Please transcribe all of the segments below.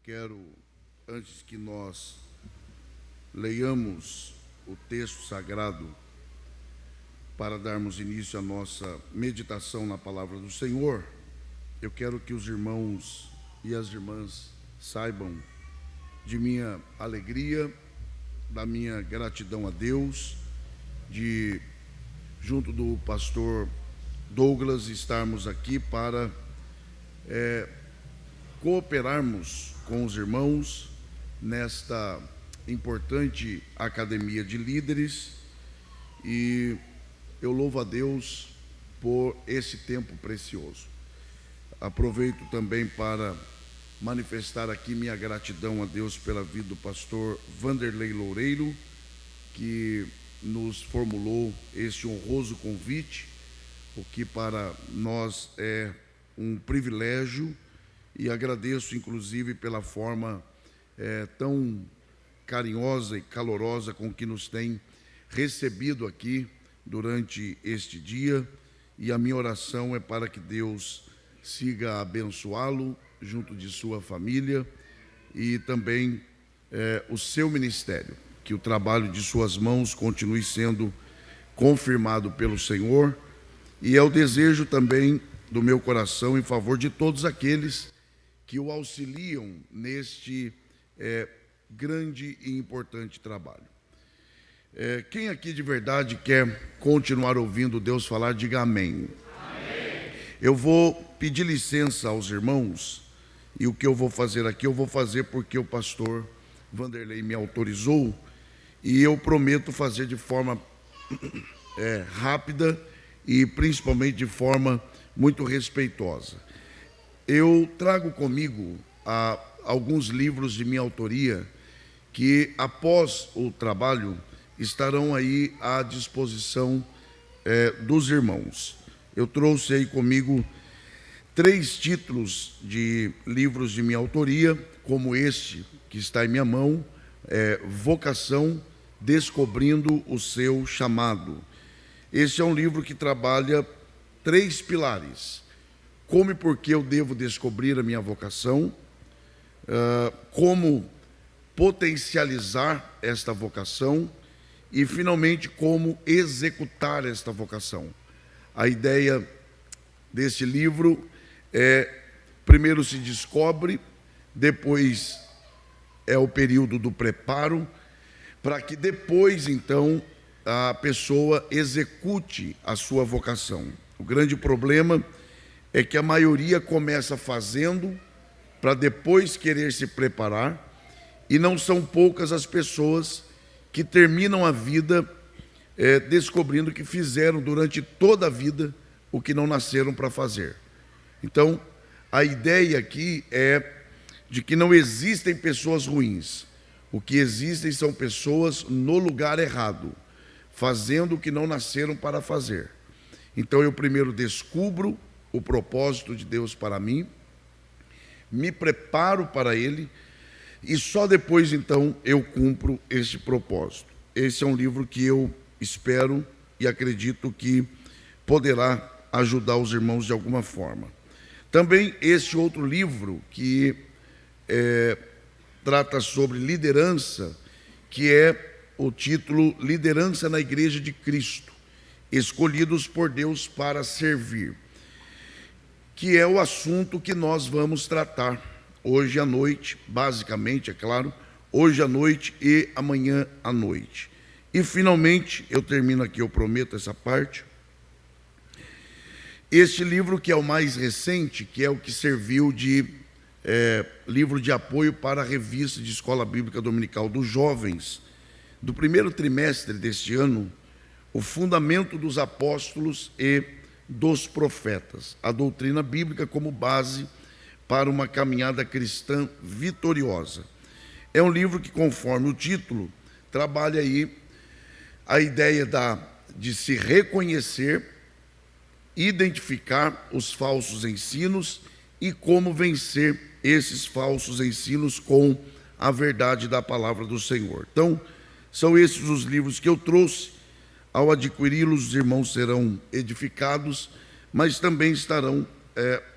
quero, antes que nós leiamos o texto sagrado para darmos início à nossa meditação na palavra do Senhor, eu quero que os irmãos e as irmãs saibam de minha alegria, da minha gratidão a Deus, de, junto do pastor Douglas, estarmos aqui para cooperarmos com os irmãos nesta importante academia de líderes, e eu louvo a Deus por esse tempo precioso. Aproveito também para manifestar aqui minha gratidão a Deus pela vida do pastor Vanderlei Loureiro, que nos formulou este honroso convite, o que para nós é um privilégio, e agradeço inclusive pela forma tão carinhosa e calorosa com que nos tem recebido aqui durante este dia, e a minha oração é para que Deus siga a abençoá-lo junto de sua família e também o seu ministério, que o trabalho de suas mãos continue sendo confirmado pelo Senhor, e é o desejo também do meu coração em favor de todos aqueles que o auxiliam neste grande e importante trabalho. Quem aqui de verdade quer continuar ouvindo Deus falar, diga amém. Amém. Eu vou pedir licença aos irmãos, e o que eu vou fazer aqui, eu vou fazer porque o pastor Vanderlei me autorizou, e eu prometo fazer de forma rápida e principalmente de forma muito respeitosa. Eu trago comigo alguns livros de minha autoria que, após o trabalho, estarão aí à disposição dos irmãos. Eu trouxe aí comigo 3 títulos de livros de minha autoria, como este que está em minha mão, Vocação, Descobrindo o Seu Chamado. Este é um livro que trabalha 3 pilares: como e por que eu devo descobrir a minha vocação, como potencializar esta vocação e, finalmente, como executar esta vocação. A ideia deste livro primeiro se descobre, depois é o período do preparo, para que depois, então, a pessoa execute a sua vocação. O grande problema é que a maioria começa fazendo para depois querer se preparar, e não são poucas as pessoas que terminam a vida descobrindo que fizeram durante toda a vida o que não nasceram para fazer. Então, a ideia aqui é de que não existem pessoas ruins. O que existem são pessoas no lugar errado, fazendo o que não nasceram para fazer. Então, eu primeiro descubro o propósito de Deus para mim, me preparo para ele, e só depois, então, eu cumpro este propósito. Esse é um livro que eu espero e acredito que poderá ajudar os irmãos de alguma forma. Também este outro livro que trata sobre liderança, que é o título Liderança na Igreja de Cristo, escolhidos por Deus para servir, que é o assunto que nós vamos tratar hoje à noite, basicamente, é claro, hoje à noite e amanhã à noite. E, finalmente, eu termino aqui, eu prometo essa parte, este livro que é o mais recente, que é o que serviu de livro de apoio para a revista de Escola Bíblica Dominical dos Jovens, do primeiro trimestre deste ano, O Fundamento dos Apóstolos e dos Profetas, a doutrina bíblica como base para uma caminhada cristã vitoriosa. É um livro que, conforme o título, trabalha aí a ideia de se reconhecer, identificar os falsos ensinos e como vencer esses falsos ensinos com a verdade da palavra do Senhor. Então, são esses os livros que eu trouxe. Ao adquiri-los, os irmãos serão edificados, mas também estarão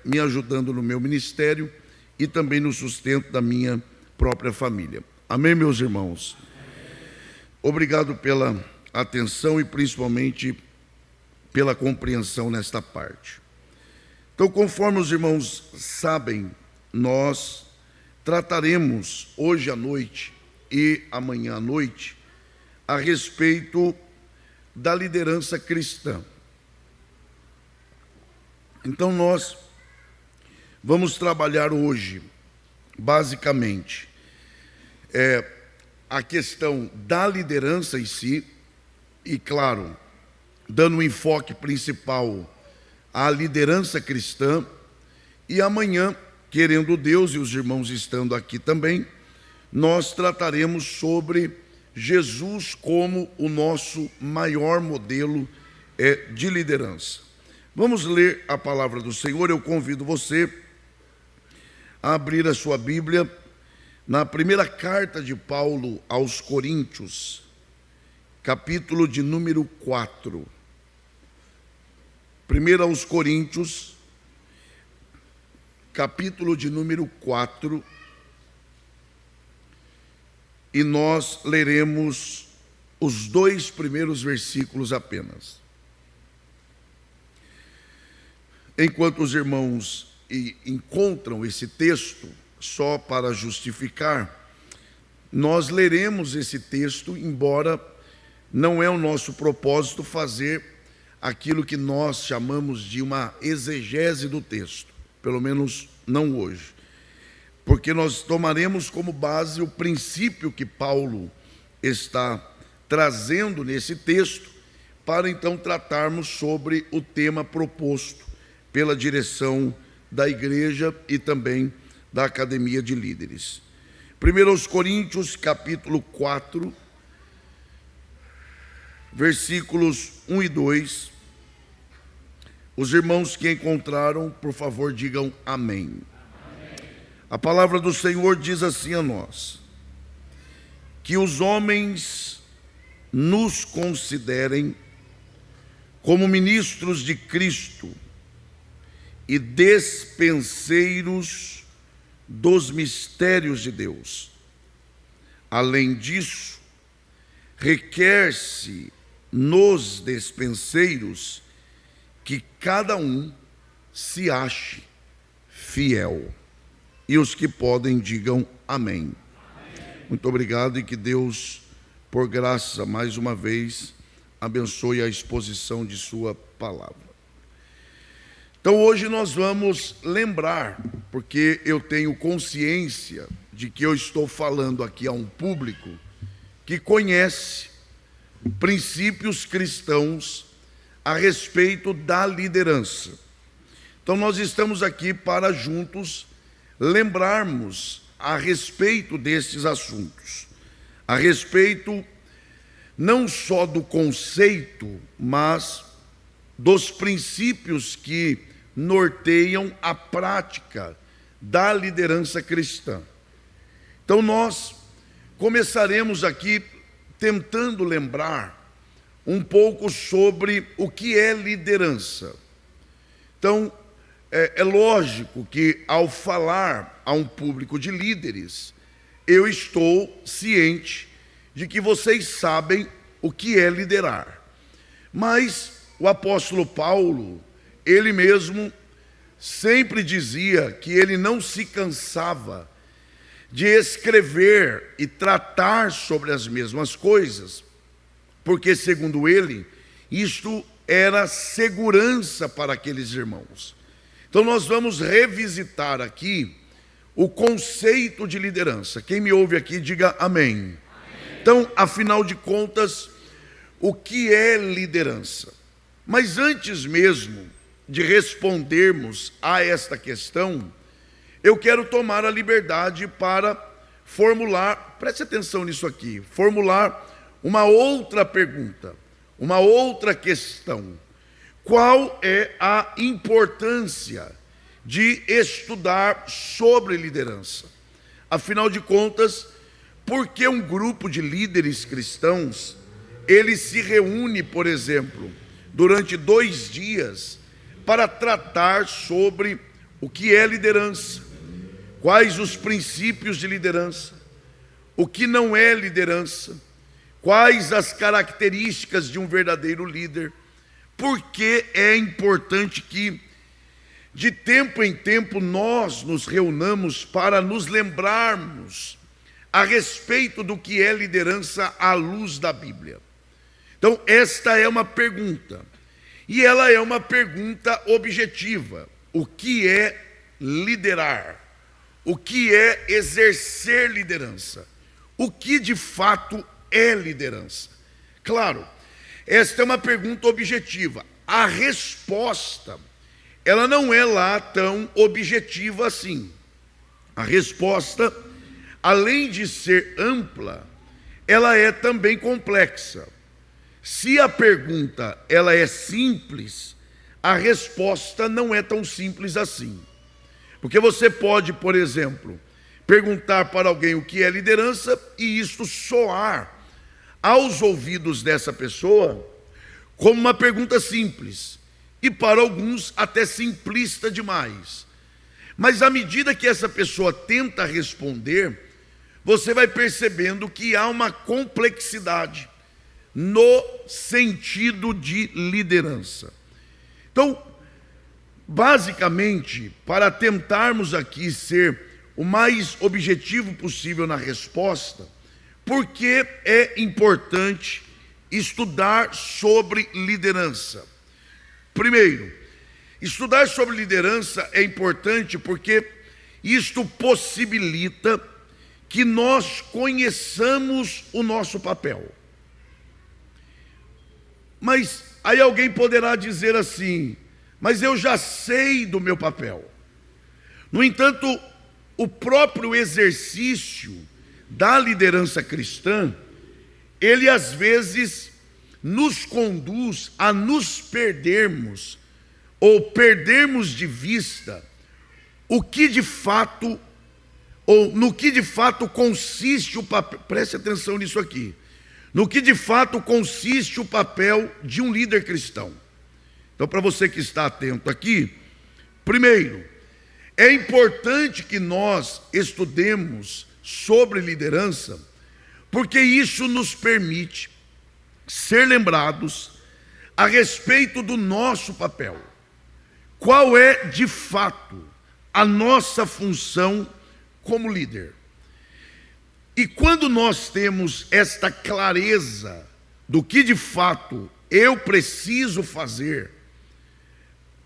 me ajudando no meu ministério, e também no sustento da minha própria família. Amém, meus irmãos? Obrigado pela atenção e principalmente pela compreensão nesta parte. Então, conforme os irmãos sabem, nós trataremos hoje à noite e amanhã à noite a respeito da liderança cristã. Então, nós vamos trabalhar hoje, basicamente, a questão da liderança em si, e claro, dando um enfoque principal à liderança cristã, e amanhã, querendo Deus e os irmãos estando aqui também, nós trataremos sobre Jesus como o nosso maior modelo de liderança. Vamos ler a palavra do Senhor. Eu convido você a abrir a sua Bíblia na primeira carta de Paulo aos Coríntios, capítulo de número 4. Primeiro aos Coríntios, capítulo de número 4, e nós leremos os 2 primeiros versículos apenas. Enquanto os irmãos encontram esse texto, só para justificar, nós leremos esse texto, embora não é o nosso propósito fazer aquilo que nós chamamos de uma exegese do texto, pelo menos não hoje, porque nós tomaremos como base o princípio que Paulo está trazendo nesse texto, para então tratarmos sobre o tema proposto pela direção da igreja e também da Academia de Líderes. 1 Coríntios, capítulo 4, versículos 1 e 2. Os irmãos que encontraram, por favor, digam amém. A palavra do Senhor diz assim a nós: que os homens nos considerem como ministros de Cristo e despenseiros dos mistérios de Deus. Além disso, requer-se nos despenseiros que cada um se ache fiel. E os que podem, digam amém. Muito obrigado, e que Deus, por graça, mais uma vez, abençoe a exposição de sua palavra. Então hoje nós vamos lembrar, porque eu tenho consciência de que eu estou falando aqui a um público que conhece princípios cristãos a respeito da liderança. Então nós estamos aqui para juntos lembrarmos a respeito destes assuntos, a respeito não só do conceito, mas dos princípios que norteiam a prática da liderança cristã. Então nós começaremos aqui tentando lembrar um pouco sobre o que é liderança. Então, é lógico que ao falar a um público de líderes, eu estou ciente de que vocês sabem o que é liderar. Mas o apóstolo Paulo, ele mesmo sempre dizia que ele não se cansava de escrever e tratar sobre as mesmas coisas, porque, segundo ele, isto era segurança para aqueles irmãos. Então nós vamos revisitar aqui o conceito de liderança. Quem me ouve aqui, diga amém. Amém. Então, afinal de contas, o que é liderança? Mas antes mesmo de respondermos a esta questão, eu quero tomar a liberdade para formular, preste atenção nisso aqui, formular uma outra pergunta, uma outra questão. Qual é a importância de estudar sobre liderança? Afinal de contas, por que um grupo de líderes cristãos, ele se reúne, por exemplo, durante 2 dias para tratar sobre o que é liderança? quais os princípios de liderança, o que não é liderança, quais as características de um verdadeiro líder, por que é importante que de tempo em tempo nós nos reunamos para nos lembrarmos a respeito do que é liderança à luz da Bíblia. Então, esta é uma pergunta, e ela é uma pergunta objetiva. O que é liderar? O que é exercer liderança? O que de fato é liderança? Claro, esta é uma pergunta objetiva. A resposta, ela não é lá tão objetiva assim. A resposta, além de ser ampla, ela é também complexa. Se a pergunta ela é simples, a resposta não é tão simples assim. Porque você pode, por exemplo, perguntar para alguém o que é liderança e isto soar aos ouvidos dessa pessoa como uma pergunta simples e para alguns até simplista demais. Mas à medida que essa pessoa tenta responder, você vai percebendo que há uma complexidade no sentido de liderança. Então, basicamente, para tentarmos aqui ser o mais objetivo possível na resposta, por que é importante estudar sobre liderança? Primeiro, estudar sobre liderança é importante porque isto possibilita que nós conheçamos o nosso papel. Mas aí alguém poderá dizer assim: mas eu já sei do meu papel. No entanto, o próprio exercício da liderança cristã, ele às vezes nos conduz a nos perdermos, ou perdermos de vista, o que de fato, ou no que de fato consiste o papel. Preste atenção nisso aqui. No que de fato consiste o papel de um líder cristão. Então, para você que está atento aqui, primeiro, é importante que nós estudemos sobre liderança, porque isso nos permite ser lembrados a respeito do nosso papel. Qual é, de fato, a nossa função como líder? E quando nós temos esta clareza do que de fato eu preciso fazer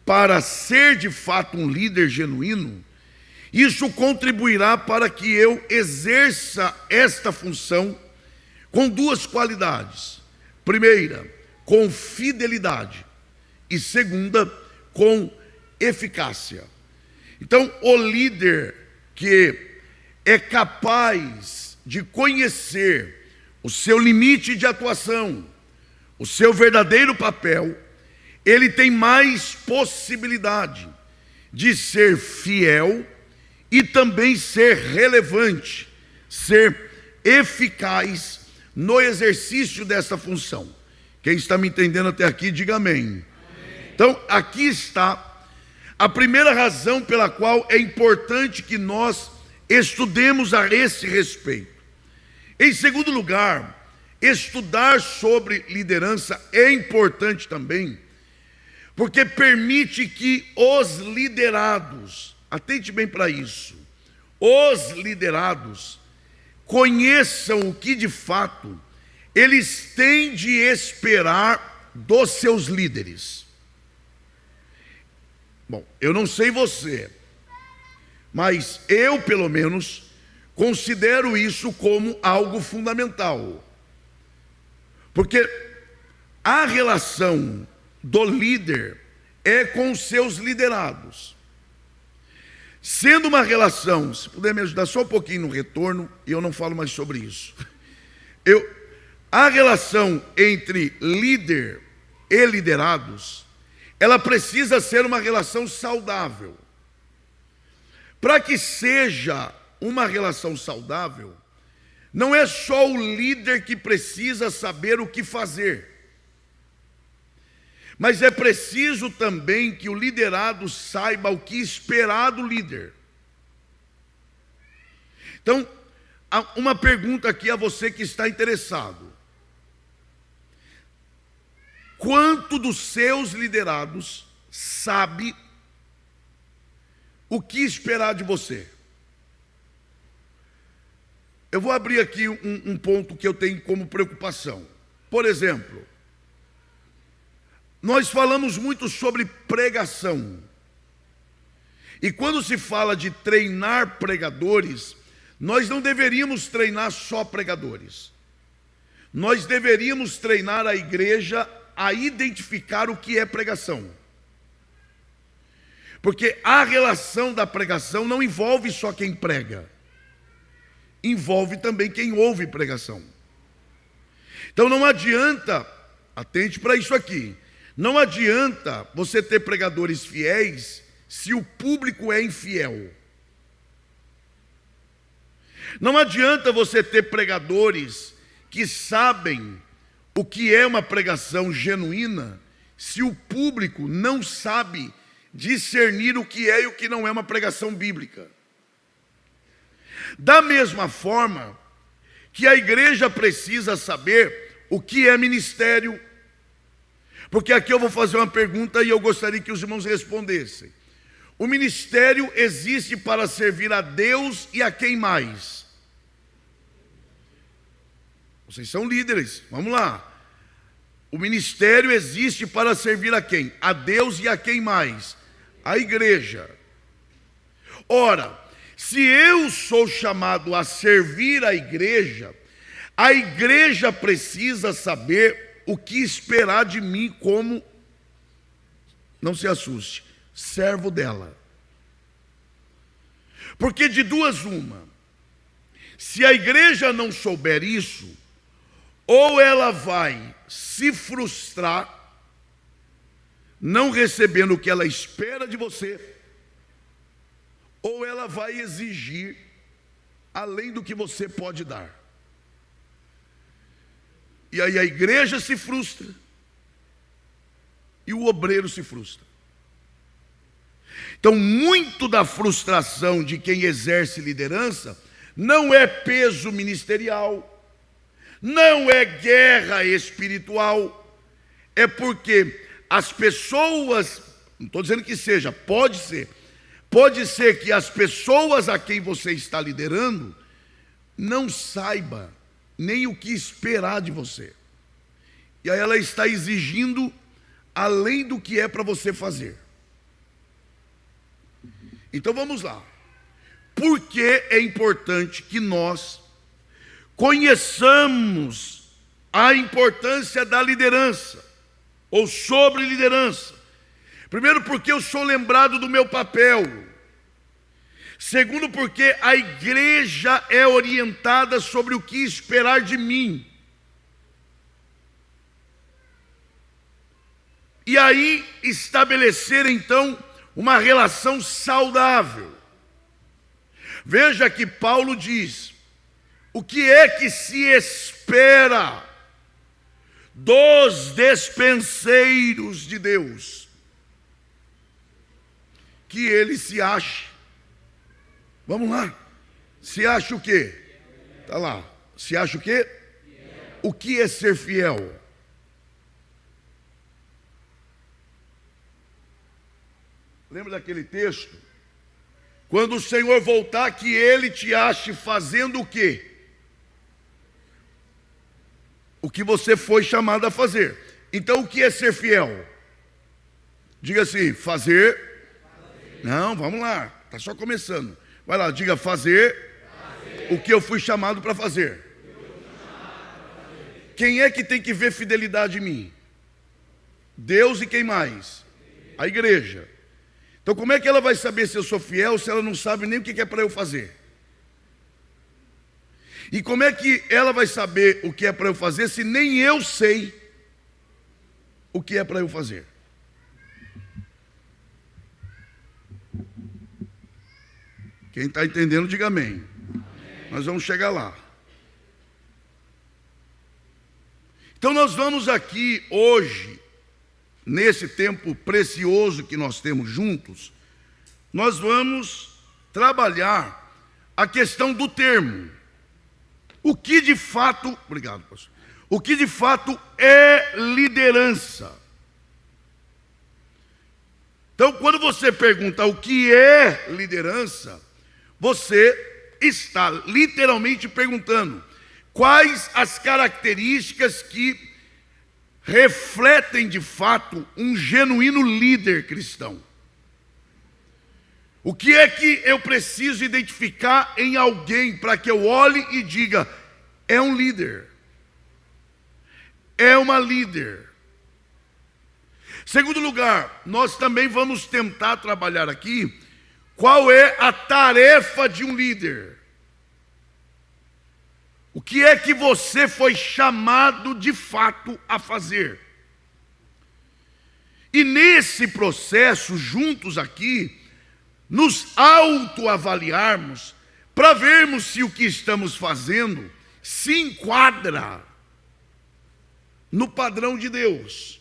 para ser de fato um líder genuíno, isso contribuirá para que eu exerça esta função com duas qualidades. Primeira, com fidelidade, e segunda, com eficácia. Então, o líder que é capaz de conhecer o seu limite de atuação, o seu verdadeiro papel, ele tem mais possibilidade de ser fiel e também ser relevante, ser eficaz no exercício dessa função. Quem está me entendendo até aqui, diga amém. Então, aqui está a primeira razão pela qual é importante que nós estudemos a esse respeito. Em segundo lugar, estudar sobre liderança é importante também, porque permite que os liderados, atente bem para isso, os liderados conheçam o que de fato eles têm de esperar dos seus líderes. Bom, eu não sei você, mas eu pelo menos considero isso como algo fundamental. Porque a relação do líder é com os seus liderados. Sendo uma relação, se puder me ajudar só um pouquinho no retorno, e eu não falo mais sobre isso. A relação entre líder e liderados, ela precisa ser uma relação saudável. Para que seja uma relação saudável, não é só o líder que precisa saber o que fazer, mas é preciso também que o liderado saiba o que esperar do líder. Então, uma pergunta aqui a você que está interessado: quanto dos seus liderados sabe o que esperar de você? Eu vou abrir aqui um ponto que eu tenho como preocupação. Por exemplo, nós falamos muito sobre pregação. E quando se fala de treinar pregadores, nós não deveríamos treinar só pregadores. Nós deveríamos treinar a igreja a identificar o que é pregação. Porque a relação da pregação não envolve só quem prega, envolve também quem ouve pregação. Então não adianta, atente para isso aqui, não adianta você ter pregadores fiéis se o público é infiel. Não adianta você ter pregadores que sabem o que é uma pregação genuína se o público não sabe discernir o que é e o que não é uma pregação bíblica. Da mesma forma que a igreja precisa saber o que é ministério, porque aqui eu vou fazer uma pergunta e eu gostaria que os irmãos respondessem. O ministério existe para servir a Deus e a quem mais? Vocês são líderes, vamos lá. O ministério existe para servir a quem? A Deus e a quem mais? A igreja. Ora, se eu sou chamado a servir a igreja precisa saber o que esperar de mim como, não se assuste, servo dela. Porque de duas uma, se a igreja não souber isso, ou ela vai se frustrar, não recebendo o que ela espera de você, ou ela vai exigir além do que você pode dar. E aí a igreja se frustra e o obreiro se frustra. Então, muito da frustração de quem exerce liderança não é peso ministerial, não é guerra espiritual, é porque as pessoas, não estou dizendo que seja, pode ser que as pessoas a quem você está liderando não saiba nem o que esperar de você. E aí ela está exigindo além do que é para você fazer. Então vamos lá. Por que é importante que nós conheçamos a importância da liderança, ou sobre liderança? Primeiro, porque eu sou lembrado do meu papel. Segundo, porque a igreja é orientada sobre o que esperar de mim. E aí estabelecer então uma relação saudável. Veja que Paulo diz: o que é que se espera dos despenseiros de Deus? Que ele se ache. Vamos lá. Se acha o quê? Está lá. Se acha o quê? O que é ser fiel? Lembra daquele texto? Quando o Senhor voltar, que Ele te ache fazendo o quê? O que você foi chamado a fazer. Então, o que é ser fiel? Diga assim, fazer. Não, vamos lá, está só começando. Vai lá, diga fazer o que eu fui chamado para fazer. Quem é que tem que ver fidelidade em mim? Deus e quem mais? A igreja. Então como é que ela vai saber se eu sou fiel se ela não sabe nem o que é para eu fazer? E como é que ela vai saber o que é para eu fazer se nem eu sei o que é para eu fazer? Quem está entendendo, diga amém. Nós vamos chegar lá. Então nós vamos aqui hoje, nesse tempo precioso que nós temos juntos, nós vamos trabalhar a questão do termo. O que de fato, obrigado, pastor. O que de fato é liderança? Então, quando você pergunta o que é liderança, você está literalmente perguntando quais as características que refletem de fato um genuíno líder cristão. O que é que eu preciso identificar em alguém para que eu olhe e diga, é um líder, é uma líder? Segundo lugar, nós também vamos tentar trabalhar aqui qual é a tarefa de um líder. O que é que você foi chamado de fato a fazer? E nesse processo, juntos aqui, nos autoavaliarmos, para vermos se o que estamos fazendo se enquadra no padrão de Deus.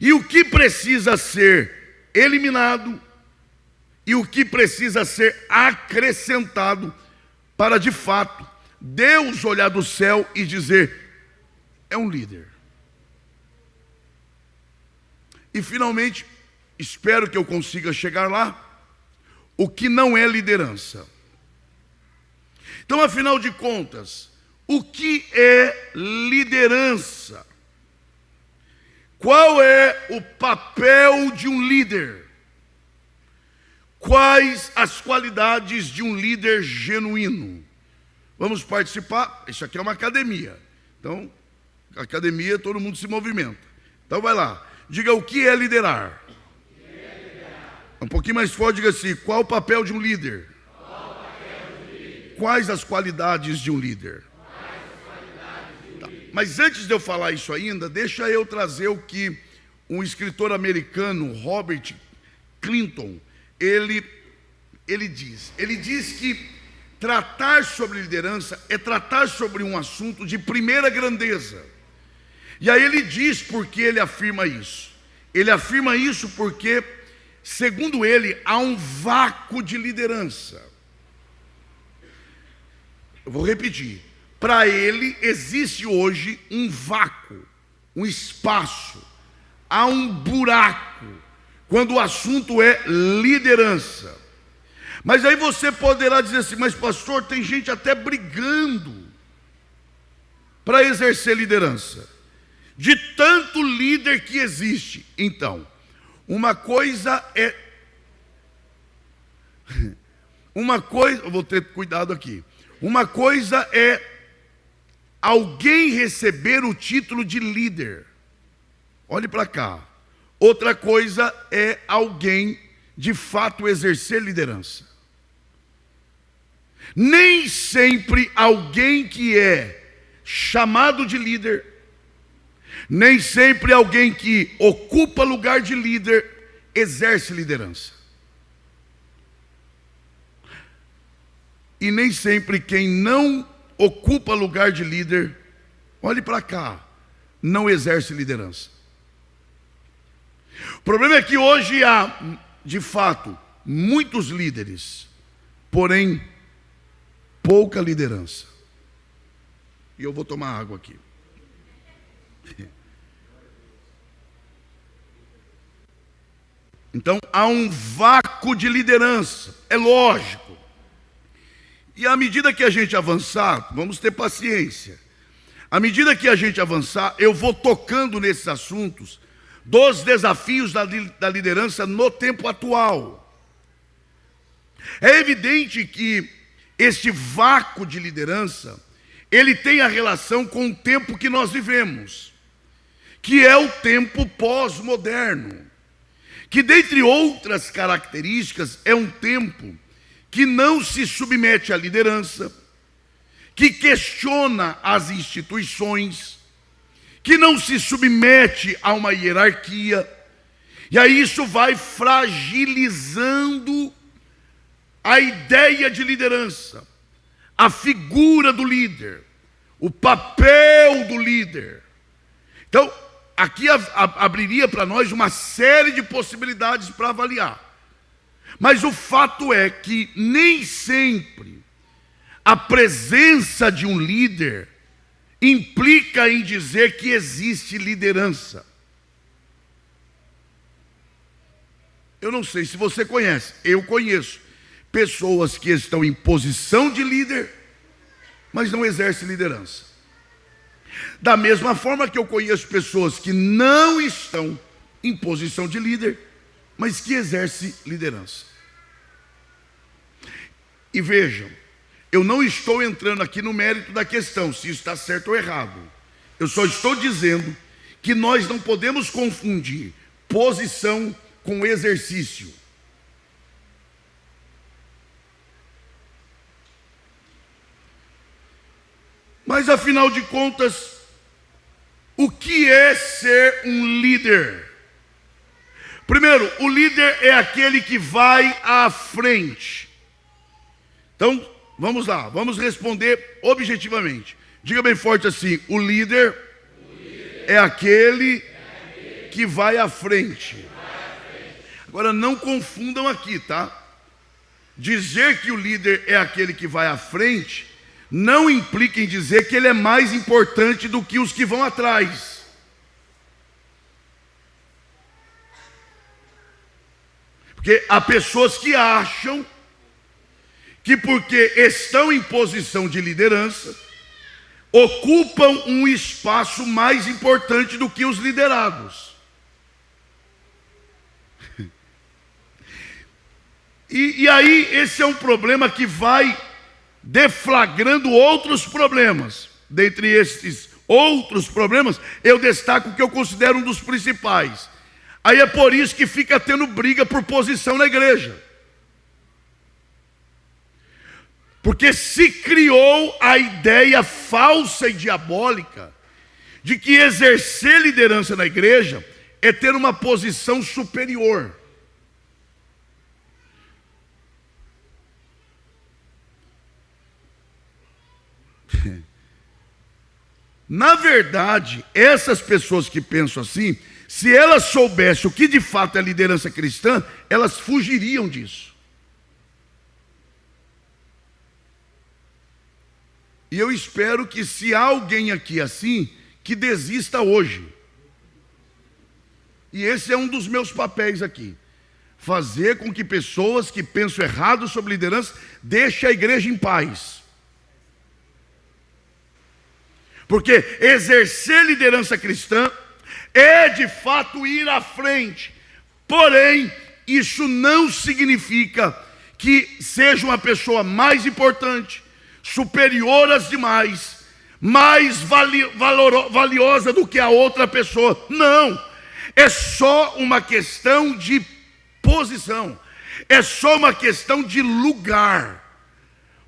E o que precisa ser eliminado e o que precisa ser acrescentado para de fato Deus olhar do céu e dizer, é um líder. E finalmente, espero que eu consiga chegar lá, o que não é liderança. Então, afinal de contas, o que é liderança? Qual é o papel de um líder? Quais as qualidades de um líder genuíno? Vamos participar. Isso aqui é uma academia. Então, academia, todo mundo se movimenta. Então vai lá. Diga o que é liderar. Um pouquinho mais forte, diga assim, qual o papel de um líder? Quais as qualidades de um líder? Tá. Mas antes de eu falar isso ainda, deixa eu trazer o que um escritor americano, Robert Clinton, ele diz. Ele diz que tratar sobre liderança é tratar sobre um assunto de primeira grandeza. E aí ele diz por que ele afirma isso. Ele afirma isso porque, segundo ele, há um vácuo de liderança. Eu vou repetir. Para ele, existe hoje um vácuo, um espaço, há um buraco, quando o assunto é liderança. Mas aí você poderá dizer assim, mas pastor, tem gente até brigando para exercer liderança, de tanto líder que existe. Então, uma coisa, eu vou ter cuidado aqui. Uma coisa é alguém receber o título de líder. Olhe para cá. Outra coisa é alguém de fato exercer liderança. Nem sempre alguém que é chamado de líder, nem sempre alguém que ocupa lugar de líder exerce liderança. E nem sempre quem não ocupa lugar de líder, olhe para cá, não exerce liderança. O problema é que hoje há, de fato, muitos líderes, porém, pouca liderança. E eu vou tomar água aqui. Então, há um vácuo de liderança, é lógico. E à medida que a gente avançar, vamos ter paciência. À medida que a gente avançar, eu vou tocando nesses assuntos dos desafios da liderança no tempo atual. É evidente que este vácuo de liderança, ele tem a relação com o tempo que nós vivemos, que é o tempo pós-moderno, que dentre outras características é um tempo que não se submete à liderança, que questiona as instituições, que não se submete a uma hierarquia, e aí isso vai fragilizando a ideia de liderança, a figura do líder, o papel do líder. Então, aqui abriria para nós uma série de possibilidades para avaliar. Mas o fato é que nem sempre a presença de um líder implica em dizer que existe liderança. Eu não sei se você conhece, eu conheço pessoas que estão em posição de líder, mas não exercem liderança. Da mesma forma que eu conheço pessoas que não estão em posição de líder, mas que exercem liderança. E vejam, eu não estou entrando aqui no mérito da questão, se isso está certo ou errado. Eu só estou dizendo que nós não podemos confundir posição com exercício. Mas afinal de contas, o que é ser um líder? Primeiro, o líder é aquele que vai à frente. Então, vamos lá, vamos responder objetivamente. Diga bem forte assim: o líder é aquele que vai à frente. Agora, não confundam aqui, tá? Dizer que o líder é aquele que vai à frente não implica em dizer que ele é mais importante do que os que vão atrás. Porque há pessoas que acham que porque estão em posição de liderança, ocupam um espaço mais importante do que os liderados. E aí esse é um problema que vai deflagrando outros problemas. Dentre esses outros problemas, eu destaco o que eu considero um dos principais. Aí é por isso que fica tendo briga por posição na igreja. Porque se criou a ideia falsa e diabólica de que exercer liderança na igreja é ter uma posição superior. Na verdade, essas pessoas que pensam assim, se elas soubessem o que de fato é liderança cristã, elas fugiriam disso. E eu espero que, se há alguém aqui assim, que desista hoje. E esse é um dos meus papéis aqui: fazer com que pessoas que pensam errado sobre liderança deixem a igreja em paz. Porque exercer liderança cristã é de fato ir à frente. Porém, isso não significa que seja uma pessoa mais importante, superior às demais, mais valiosa do que a outra pessoa. Não, é só uma questão de posição, é só uma questão de lugar.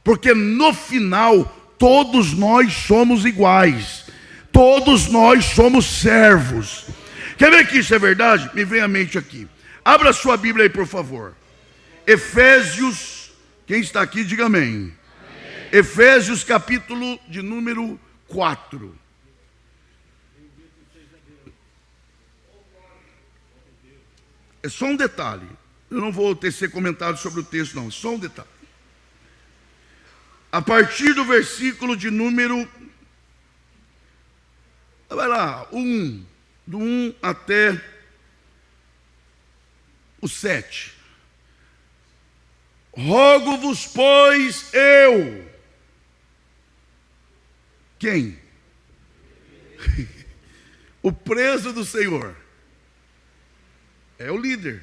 Porque no final, todos nós somos iguais, todos nós somos servos. Quer ver que isso é verdade? Me vem à mente aqui. Abra sua Bíblia aí, por favor. Efésios, quem está aqui, diga amém. Amém. Efésios capítulo de número 4. É só um detalhe. Eu não vou tecer comentário sobre o texto, não. É só um detalhe. A partir do versículo de número, vai lá, do 1 até o 7. Rogo-vos, pois, eu. Quem? O preso do Senhor. É o líder.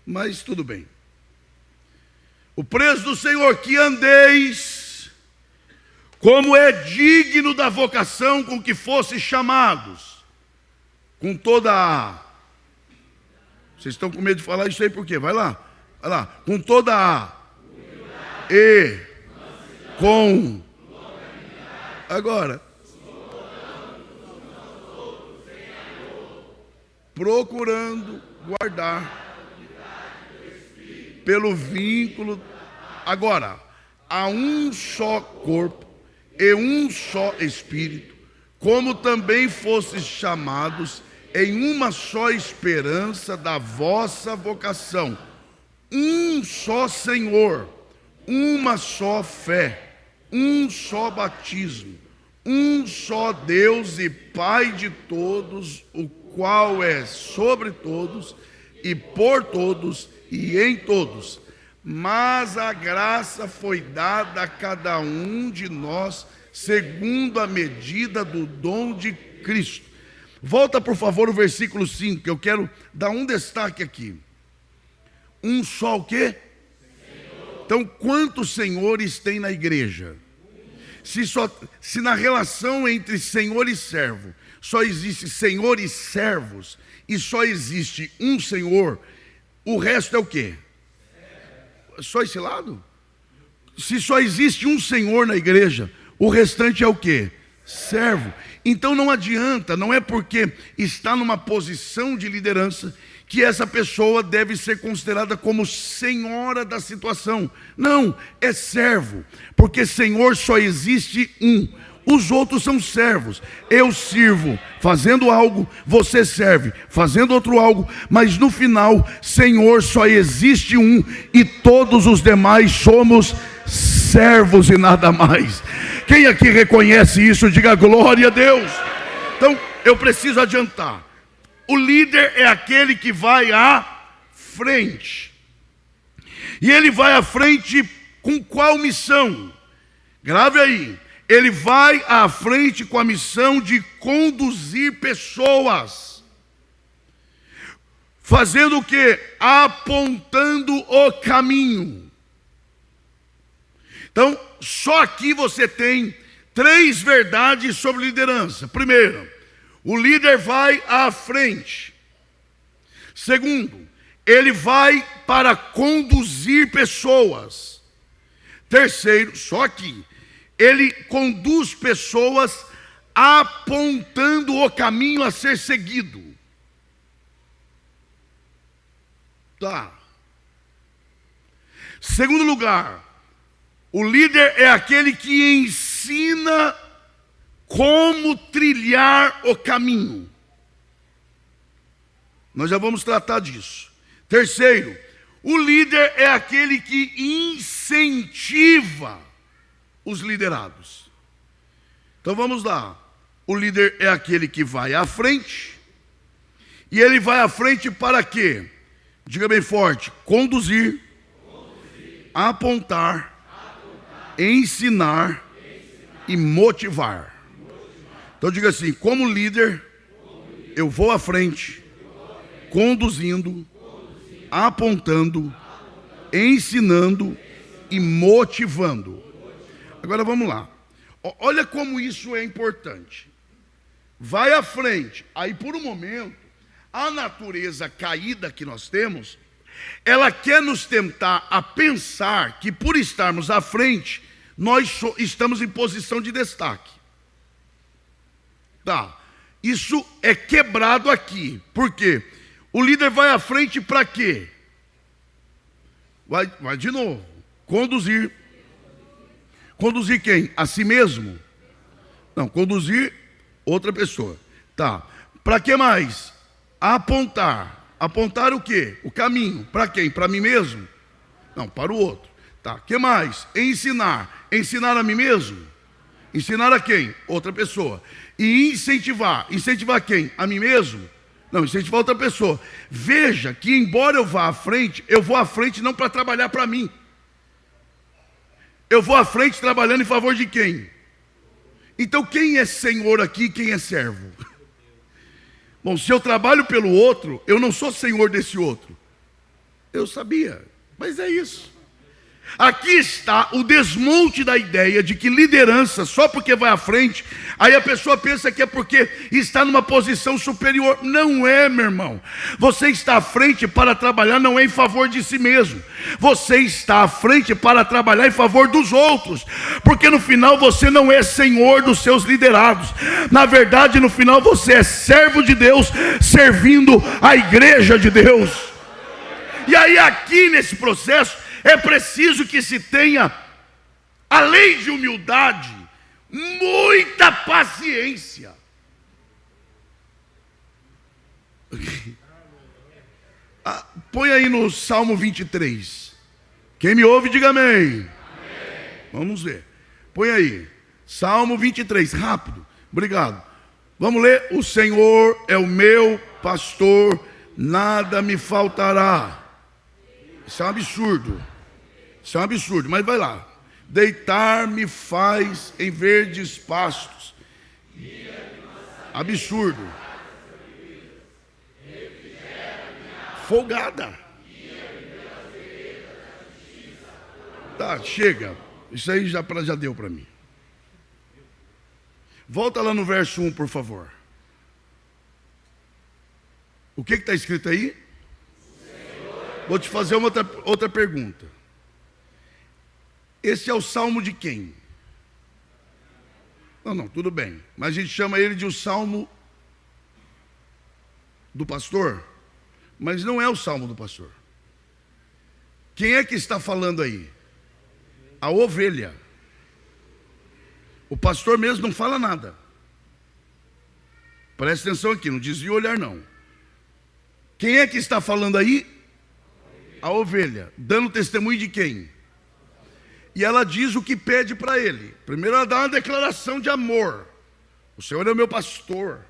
Mas tudo bem. O preso do Senhor, que andeis como é digno da vocação com que fostes chamados, com toda a... Vocês estão com medo de falar isso aí por quê? Vai lá. Com toda a... E... Com... Agora... Procurando guardar pelo vínculo. Agora, há um só corpo e um só Espírito, como também fostes chamados em uma só esperança da vossa vocação, um só Senhor, uma só fé, um só batismo, um só Deus e Pai de todos, o qual é sobre todos e por todos e em todos. Mas a graça foi dada a cada um de nós segundo a medida do dom de Cristo. Volta, por favor, o versículo 5, que eu quero dar um destaque aqui. Um só o quê? Senhor. Então, quantos senhores tem na igreja? Se na relação entre senhor e servo só existe senhor e servos, e só existe um senhor, o resto é o quê? Só esse lado? Se só existe um senhor na igreja, o restante é o quê? Servo. Então não adianta, não é porque está numa posição de liderança que essa pessoa deve ser considerada como senhora da situação. Não, é servo, porque senhor só existe um. Os outros são servos. Eu sirvo fazendo algo, você serve fazendo outro algo, mas no final, Senhor só existe um e todos os demais somos servos e nada mais. Quem aqui reconhece isso, diga glória a Deus. Então, eu preciso adiantar. O líder é aquele que vai à frente. E ele vai à frente com qual missão? Grave aí. Ele vai à frente com a missão de conduzir pessoas. Fazendo o quê? Apontando o caminho. Então, só aqui você tem 3 verdades sobre liderança. Primeiro, o líder vai à frente. Segundo, ele vai para conduzir pessoas. Terceiro, só aqui, ele conduz pessoas apontando o caminho a ser seguido. Tá. Segundo lugar, o líder é aquele que ensina como trilhar o caminho. Nós já vamos tratar disso. Terceiro, o líder é aquele que incentiva os liderados. Então vamos lá. O líder é aquele que vai à frente. E ele vai à frente para quê? Diga bem forte: conduzir, apontar, ensinar e motivar. Então diga assim: como líder, eu vou à frente, conduzindo, apontando, ensinando e motivando. Agora vamos lá. Olha como isso é importante. Vai à frente. Aí por um momento, a natureza caída que nós temos, ela quer nos tentar a pensar que por estarmos à frente, nós estamos em posição de destaque. Tá. Isso é quebrado aqui. Por quê? O líder vai à frente para quê? Vai de novo. Conduzir. Conduzir quem? A si mesmo? Não, conduzir outra pessoa. Tá. Para que mais? Apontar. Apontar o quê? O caminho. Para quem? Para mim mesmo? Não, para o outro. Tá. Que mais? Ensinar. Ensinar a mim mesmo? Ensinar a quem? Outra pessoa. E incentivar. Incentivar quem? A mim mesmo? Não, incentivar outra pessoa. Veja que embora eu vá à frente, eu vou à frente não para trabalhar para mim. Eu vou à frente trabalhando em favor de quem? Então quem é senhor aqui e quem é servo? Bom, se eu trabalho pelo outro, eu não sou senhor desse outro. Eu sabia, mas é isso. Aqui está o desmonte da ideia de que liderança, só porque vai à frente, aí a pessoa pensa que é porque está numa posição superior. Não é, meu irmão. Você está à frente para trabalhar não é em favor de si mesmo. Você está à frente para trabalhar em favor dos outros. Porque no final você não é senhor dos seus liderados. Na verdade, no final você é servo de Deus, servindo a igreja de Deus. E aí aqui nesse processo, é preciso que se tenha, além de humildade, muita paciência. Põe aí no Salmo 23. Quem me ouve, diga amém. Amém. Vamos ver. Põe aí. Salmo 23, rápido. Obrigado. Vamos ler. O Senhor é o meu pastor, nada me faltará. Isso é um absurdo. Isso é um absurdo, mas vai lá. Deitar-me faz em verdes pastos. Absurdo. Folgada. Tá, chega. Isso aí já deu para mim. Volta lá no verso 1, por favor. O que está escrito aí? Vou te fazer uma outra pergunta. Esse é o salmo de quem? Não, tudo bem. Mas a gente chama ele de o salmo do pastor. Mas não é o salmo do pastor. Quem é que está falando aí? A ovelha. O pastor mesmo não fala nada. Presta atenção aqui, não desvia o olhar não. Quem é que está falando aí? A ovelha. Dando testemunho de quem? E ela diz o que pede para ele. Primeiro ela dá uma declaração de amor. O Senhor é o meu pastor,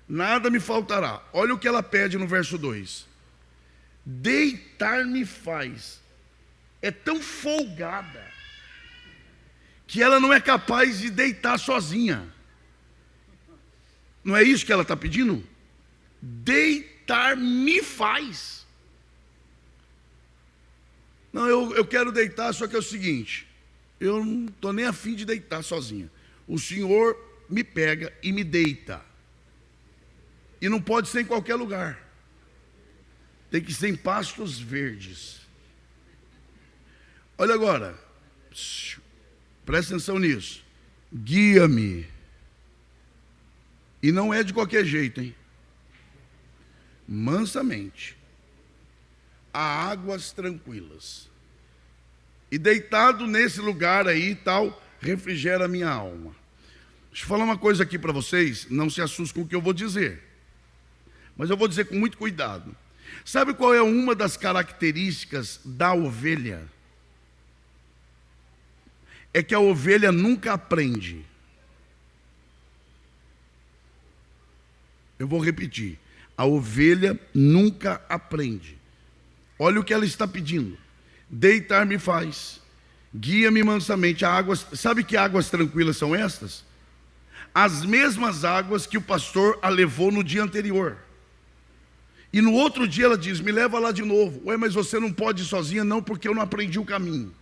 nada me faltará. Olha o que ela pede no verso 2. Deitar-me faz. É tão folgada que ela não é capaz de deitar sozinha. Não é isso que ela está pedindo? Deitar-me faz. Não, eu quero deitar, só que é o seguinte, eu não estou nem afim de deitar sozinha. O Senhor me pega e me deita. E não pode ser em qualquer lugar. Tem que ser em pastos verdes. Olha agora. Presta atenção nisso. Guia-me. E não é de qualquer jeito, hein? Mansamente. A águas tranquilas. E deitado nesse lugar aí e tal, refrigera a minha alma. Deixa eu falar uma coisa aqui para vocês, não se assustem com o que eu vou dizer. Mas eu vou dizer com muito cuidado. Sabe qual é uma das características da ovelha? É que a ovelha nunca aprende. Eu vou repetir. A ovelha nunca aprende. Olha o que ela está pedindo. Deitar-me faz. Guia-me mansamente a águas. Sabe que águas tranquilas são estas? As mesmas águas que o pastor a levou no dia anterior. E no outro dia ela diz, me leva lá de novo. Ué, mas você não pode ir sozinha? Não, porque eu não aprendi o caminho.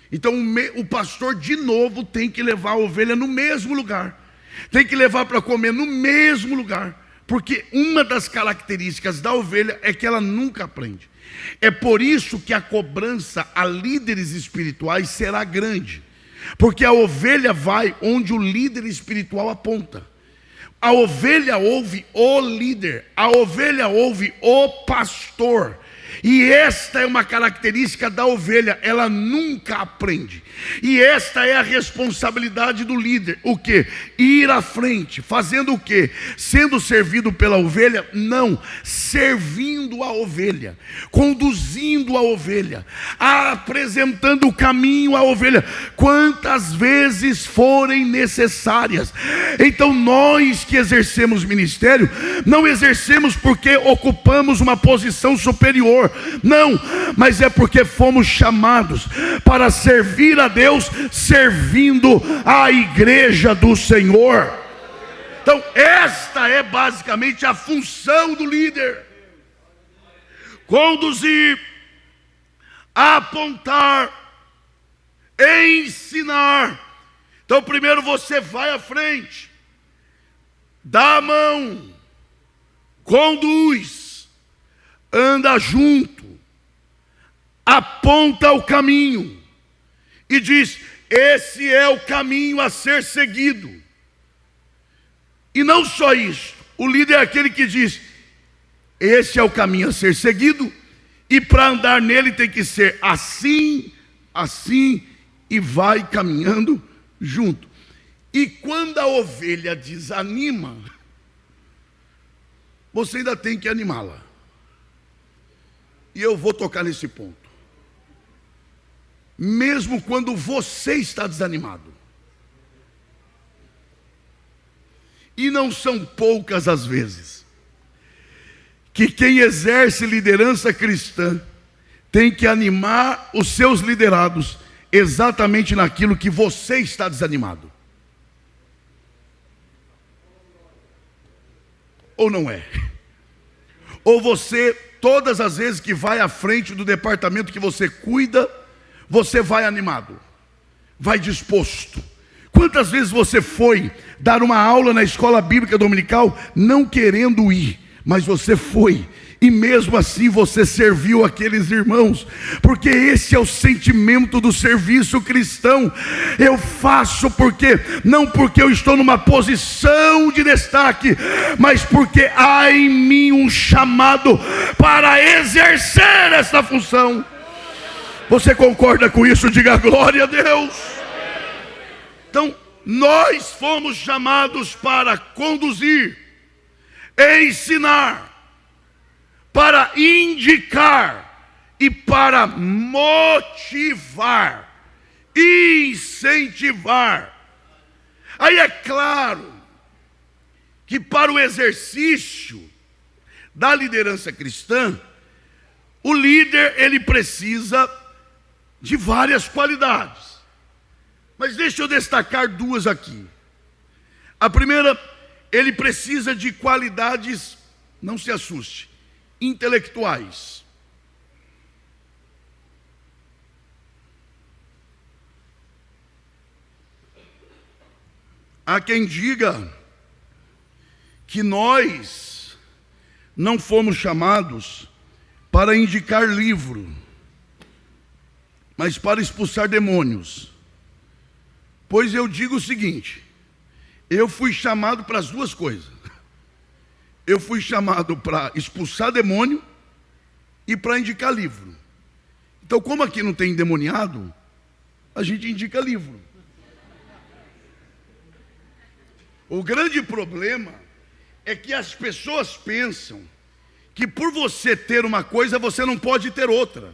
Então o pastor de novo tem que levar a ovelha no mesmo lugar. Tem que levar para comer no mesmo lugar. Porque uma das características da ovelha é que ela nunca aprende. É por isso que a cobrança a líderes espirituais será grande. Porque a ovelha vai onde o líder espiritual aponta. A ovelha ouve o líder, a ovelha ouve o pastor. E esta é uma característica da ovelha, ela nunca aprende. E esta é a responsabilidade do líder. O quê? Ir à frente, fazendo o quê? Sendo servido pela ovelha? Não, servindo a ovelha, conduzindo a ovelha, apresentando o caminho à ovelha, quantas vezes forem necessárias. Então nós que exercemos ministério, não exercemos porque ocupamos uma posição superior, não, mas é porque fomos chamados para servir a Deus, servindo a igreja do Senhor. Então esta é basicamente a função do líder: conduzir, apontar, ensinar. Então primeiro você vai à frente, dá a mão, conduz, anda junto, aponta o caminho e diz, esse é o caminho a ser seguido. E não só isso, o líder é aquele que diz, esse é o caminho a ser seguido, e para andar nele tem que ser assim, assim, e vai caminhando junto. E quando a ovelha desanima, você ainda tem que animá-la. E eu vou tocar nesse ponto. Mesmo quando você está desanimado. E não são poucas as vezes que quem exerce liderança cristã tem que animar os seus liderados exatamente naquilo que você está desanimado. Ou não é? Ou você, todas as vezes que vai à frente do departamento que você cuida, você vai animado, vai disposto. Quantas vezes você foi dar uma aula na escola bíblica dominical não querendo ir, mas você foi, e mesmo assim você serviu aqueles irmãos, porque esse é o sentimento do serviço cristão. Eu faço não porque eu estou numa posição de destaque, mas porque há em mim um chamado para exercer essa função. Você concorda com isso? Diga glória a Deus. Então, nós fomos chamados para conduzir, ensinar, para indicar e para motivar, incentivar. Aí é claro que para o exercício da liderança cristã, o líder ele precisa de várias qualidades. Mas deixa eu destacar duas aqui. A primeira, ele precisa de qualidades, não se assuste, intelectuais. Há quem diga que nós não fomos chamados para indicar livro, mas para expulsar demônios. Pois eu digo o seguinte: eu fui chamado para as duas coisas. Eu fui chamado para expulsar demônio e para indicar livro. Então, como aqui não tem endemoniado, a gente indica livro. O grande problema é que as pessoas pensam que por você ter uma coisa, você não pode ter outra.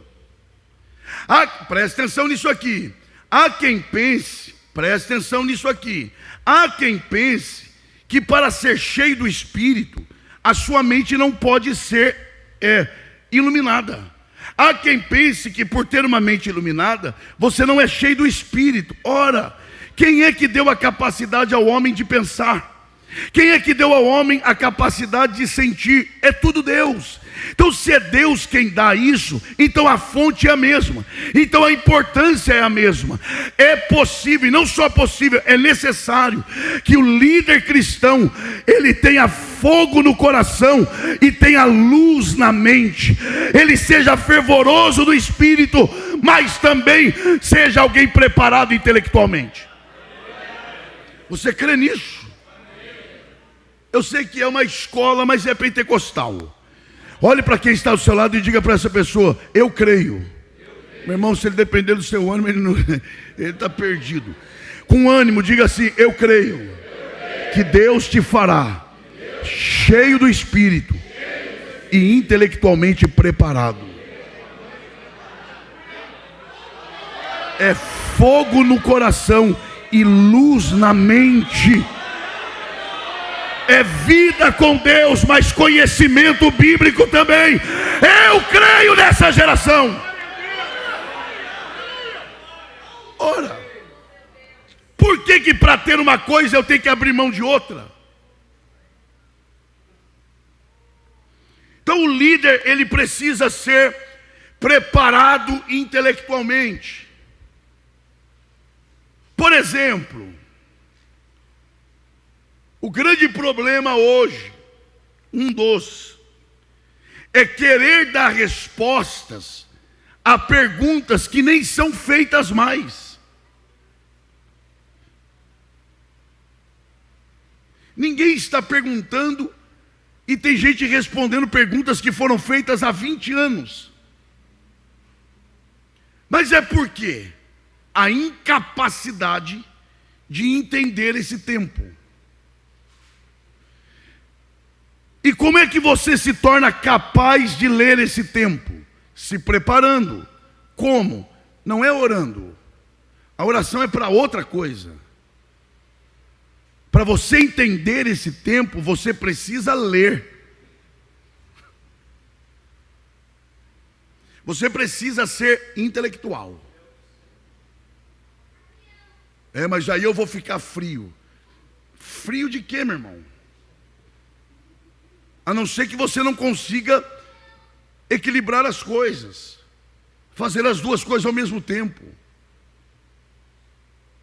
Presta atenção nisso aqui. Há quem pense, presta atenção nisso aqui. Há quem pense que para ser cheio do Espírito, a sua mente não pode ser iluminada. Há quem pense que por ter uma mente iluminada, você não é cheio do Espírito. Ora, quem é que deu a capacidade ao homem de pensar? Quem é que deu ao homem a capacidade de sentir? É tudo Deus. Então, se é Deus quem dá isso, então a fonte é a mesma, então a importância é a mesma. É possível, e não só possível, é necessário que o líder cristão ele tenha fogo no coração e tenha luz na mente, ele seja fervoroso no espírito, mas também seja alguém preparado intelectualmente. Você crê nisso? Eu sei que é uma escola, mas é pentecostal. Olhe para quem está ao seu lado e diga para essa pessoa: eu creio. Meu irmão, se ele depender do seu ânimo, ele está perdido. Com ânimo, diga assim: eu creio que Deus te fará cheio do Espírito e intelectualmente preparado. É fogo no coração e luz na mente. É vida com Deus, mas conhecimento bíblico também. Eu creio nessa geração. Ora, por que para ter uma coisa eu tenho que abrir mão de outra? Então o líder ele precisa ser preparado intelectualmente. Por exemplo, o grande problema hoje, é querer dar respostas a perguntas que nem são feitas mais. Ninguém está perguntando e tem gente respondendo perguntas que foram feitas há 20 anos. Mas é por quê? A incapacidade de entender esse tempo. E como é que você se torna capaz de ler esse tempo? Se preparando. Como? Não é orando. A oração é para outra coisa. Para você entender esse tempo, você precisa ler. Você precisa ser intelectual. Mas aí eu vou ficar frio. Frio de quê, meu irmão? A não ser que você não consiga equilibrar as coisas, fazer as duas coisas ao mesmo tempo.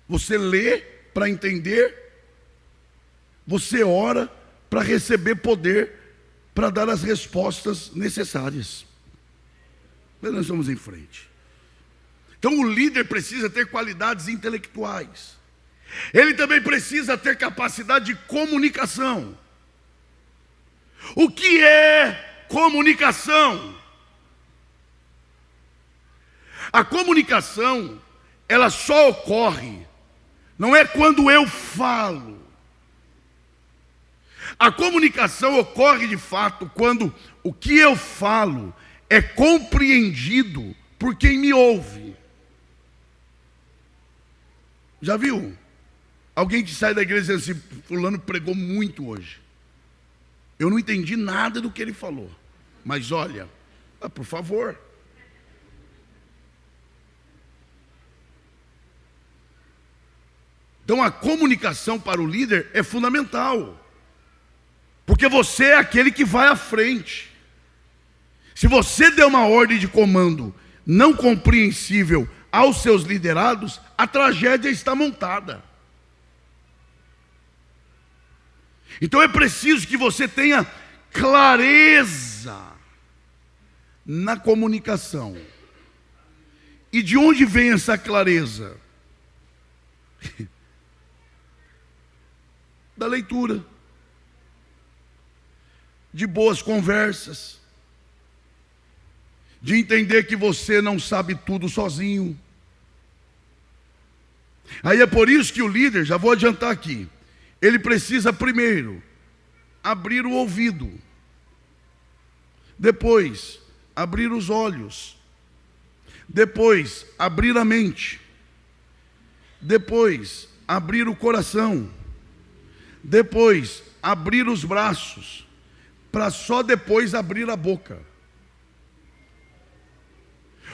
Você lê para entender, você ora para receber poder, para dar as respostas necessárias. Mas nós vamos em frente. Então o líder precisa ter qualidades intelectuais. Ele também precisa ter capacidade de comunicação. O que é comunicação? A comunicação, ela só ocorre, não é quando eu falo. A comunicação ocorre de fato quando o que eu falo é compreendido por quem me ouve. Já viu? Alguém que sai da igreja dizendo assim: fulano pregou muito hoje. Eu não entendi nada do que ele falou. Mas olha, por favor. Então a comunicação para o líder é fundamental. Porque você é aquele que vai à frente. Se você der uma ordem de comando não compreensível aos seus liderados, a tragédia está montada. Então é preciso que você tenha clareza na comunicação. E de onde vem essa clareza? Da leitura, de boas conversas, de entender que você não sabe tudo sozinho. Aí é por isso que o líder, já vou adiantar aqui, ele precisa primeiro abrir o ouvido, depois abrir os olhos, depois abrir a mente, depois abrir o coração, depois abrir os braços, para só depois abrir a boca.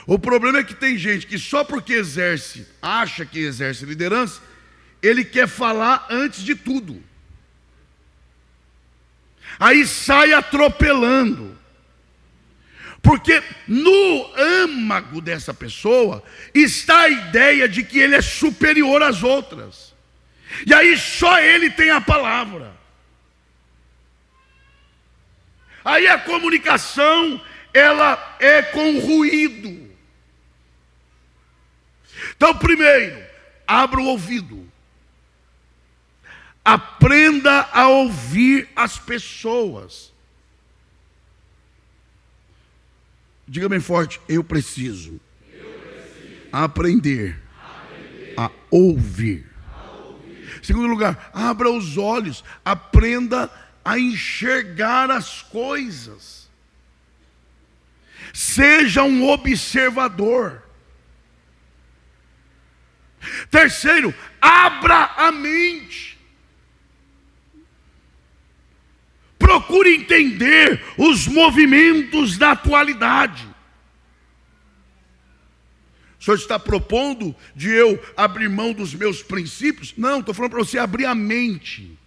O problema é que tem gente que só porque acha que exerce liderança, ele quer falar antes de tudo. Aí sai atropelando. Porque no âmago dessa pessoa está a ideia de que ele é superior às outras. E aí só ele tem a palavra. Aí a comunicação, ela é com ruído. Então, primeiro, abra o ouvido. Aprenda a ouvir as pessoas. Diga bem forte: eu preciso aprender a ouvir. Segundo lugar, abra os olhos, aprenda a enxergar as coisas. Seja um observador. Terceiro, abra a mente. Procure entender os movimentos da atualidade. O senhor está propondo de eu abrir mão dos meus princípios? Não, estou falando para você abrir a mente.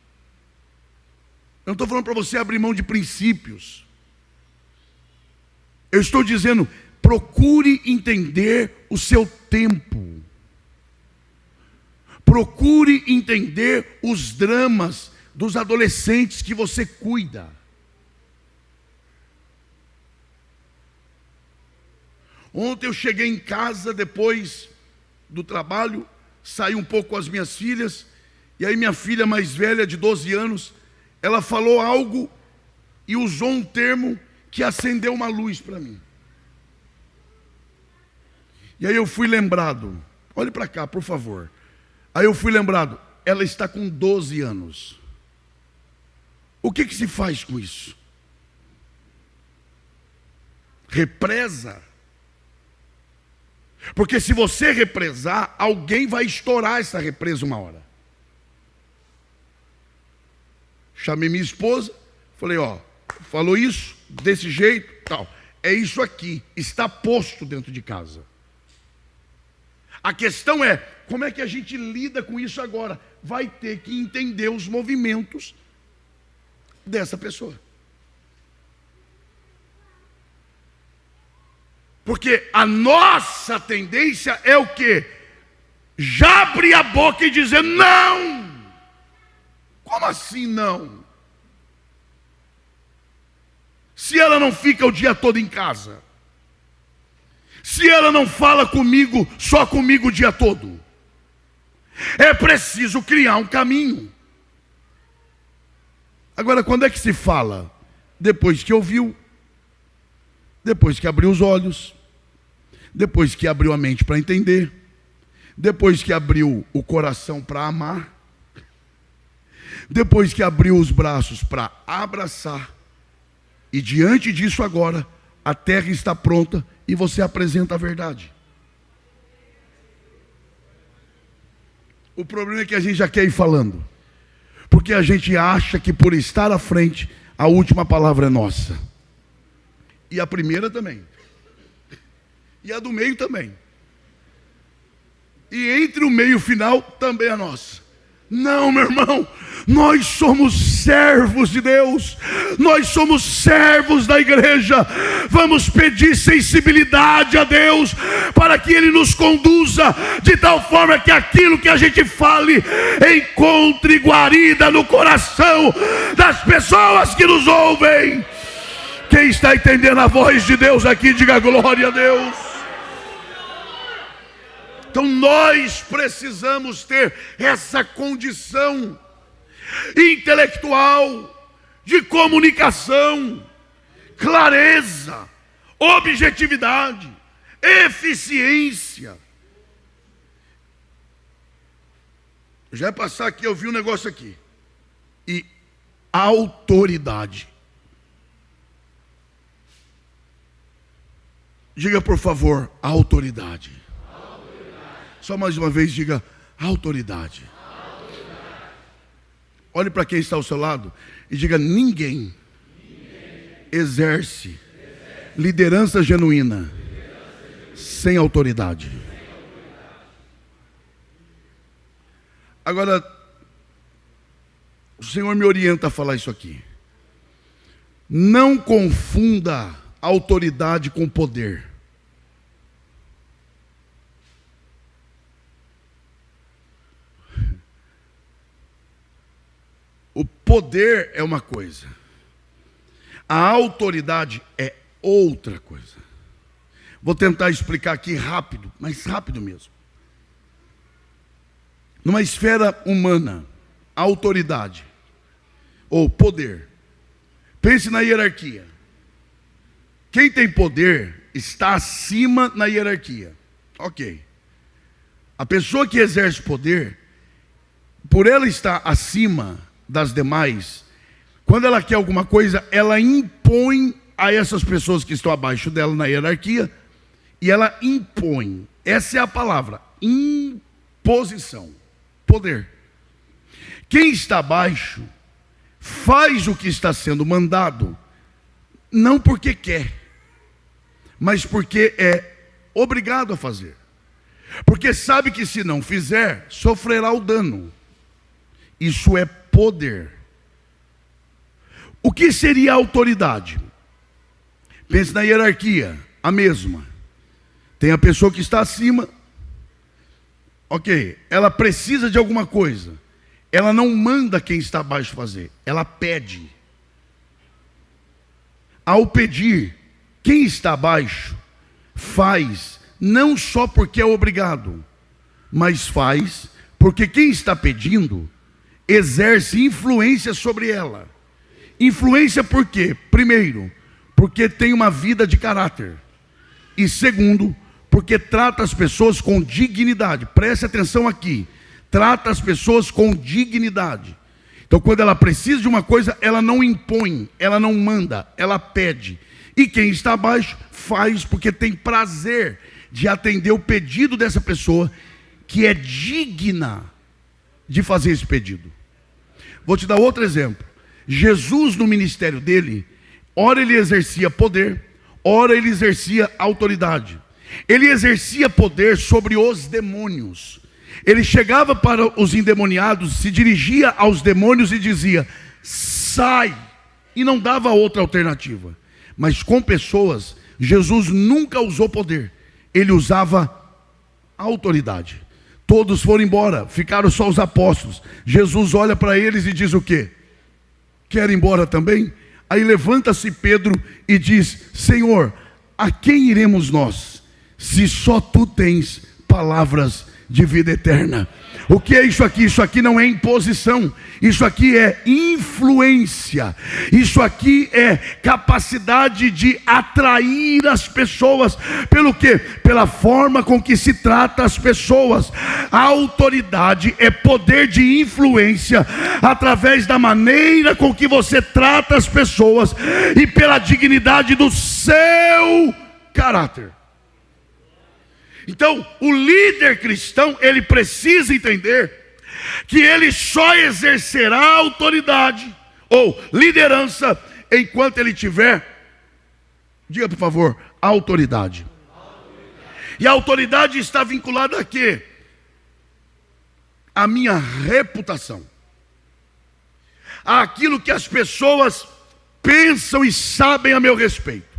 Eu não estou falando para você abrir mão de princípios. Eu estou dizendo, procure entender o seu tempo. Procure entender os dramas dos adolescentes que você cuida. Ontem eu cheguei em casa depois do trabalho, saí um pouco com as minhas filhas, e aí minha filha mais velha, de 12 anos, ela falou algo e usou um termo que acendeu uma luz para mim. E aí eu fui lembrado, olhe para cá, por favor. Aí eu fui lembrado, ela está com 12 anos. O que se faz com isso? Represa. Porque se você represar, alguém vai estourar essa represa uma hora. Chamei minha esposa, falei, ó, falou isso, desse jeito, tal. É isso aqui, está posto dentro de casa. A questão é, como é que a gente lida com isso agora? Vai ter que entender os movimentos dessa pessoa. Porque a nossa tendência é o quê? Já abrir a boca e dizer não. Como assim não? Se ela não fica o dia todo em casa, se ela não fala comigo, só comigo o dia todo, é preciso criar um caminho. Agora, quando é que se fala? Depois que ouviu, depois que abriu os olhos, depois que abriu a mente para entender, depois que abriu o coração para amar, depois que abriu os braços para abraçar, e diante disso agora, a terra está pronta e você apresenta a verdade. O problema é que a gente já quer ir falando, porque a gente acha que por estar à frente, a última palavra é nossa. E a primeira também. E a do meio também. E entre o meio e o final também é nossa. Não, meu irmão, nós somos servos de Deus, nós somos servos da igreja. Vamos pedir sensibilidade a Deus para que Ele nos conduza de tal forma que aquilo que a gente fale encontre guarida no coração das pessoas que nos ouvem. Quem está entendendo a voz de Deus aqui, diga glória a Deus. Então nós precisamos ter essa condição intelectual, de comunicação, clareza, objetividade, eficiência. Já ia passar aqui, eu vi um negócio aqui. E autoridade. Diga por favor, autoridade. Só mais uma vez, diga autoridade. Olhe para quem está ao seu lado e diga: ninguém exerce liderança genuína sem autoridade. Agora, o Senhor me orienta a falar isso aqui. Não confunda autoridade com poder. O poder é uma coisa, a autoridade é outra coisa. Vou tentar explicar aqui rápido, mas rápido mesmo. Numa esfera humana, a autoridade ou poder, pense na hierarquia. Quem tem poder está acima na hierarquia. Ok. A pessoa que exerce poder, por ela estar acima das demais, quando ela quer alguma coisa, ela impõe a essas pessoas que estão abaixo dela na hierarquia, e ela impõe, essa é a palavra, imposição, poder. Quem está abaixo faz o que está sendo mandado, não porque quer, mas porque é obrigado a fazer, porque sabe que se não fizer, sofrerá o dano. Isso é poder. O que seria autoridade? Pense na hierarquia, a mesma. Tem a pessoa que está acima, ok, ela precisa de alguma coisa, ela não manda quem está abaixo fazer, ela pede. Ao pedir, quem está abaixo faz, não só porque é obrigado, mas faz porque quem está pedindo exerce influência sobre ela. Influência por quê? Primeiro, porque tem uma vida de caráter. E segundo, porque trata as pessoas com dignidade. Preste atenção aqui. Trata as pessoas com dignidade. Então, quando ela precisa de uma coisa, ela não impõe, ela não manda, ela pede. E quem está abaixo faz porque tem prazer de atender o pedido dessa pessoa que é digna de fazer esse pedido. Vou te dar outro exemplo. Jesus, no ministério dele, ora ele exercia poder, ora ele exercia autoridade. Ele exercia poder sobre os demônios. Ele chegava para os endemoniados, se dirigia aos demônios e dizia: sai, e não dava outra alternativa. Mas com pessoas, Jesus nunca usou poder, ele usava autoridade. Todos foram embora, ficaram só os apóstolos. Jesus olha para eles e diz o quê? Quer ir embora também? Aí levanta-se Pedro e diz: Senhor, a quem iremos nós, se só tu tens palavras de vida eterna? O que é isso aqui? Isso aqui não é imposição, isso aqui é influência, isso aqui é capacidade de atrair as pessoas. Pelo quê? Pela forma com que se trata as pessoas. A autoridade é poder de influência através da maneira com que você trata as pessoas e pela dignidade do seu caráter. Então, o líder cristão, ele precisa entender que ele só exercerá autoridade ou liderança enquanto ele tiver, diga por favor, autoridade. E a autoridade está vinculada a quê? A minha reputação, àquilo que as pessoas pensam e sabem a meu respeito.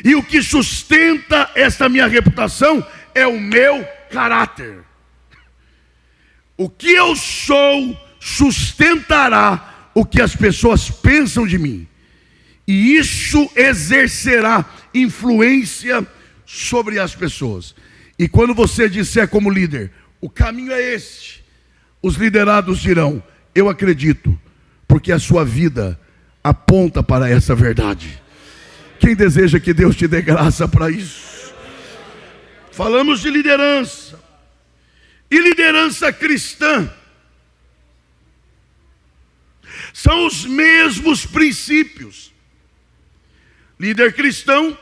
E o que sustenta esta minha reputação é o meu caráter. O que eu sou sustentará o que as pessoas pensam de mim. E isso exercerá influência sobre as pessoas. E quando você disser como líder, o caminho é este, os liderados dirão: eu acredito, porque a sua vida aponta para essa verdade. Quem deseja que Deus te dê graça para isso? Falamos de liderança. E liderança cristã são os mesmos princípios. Líder cristão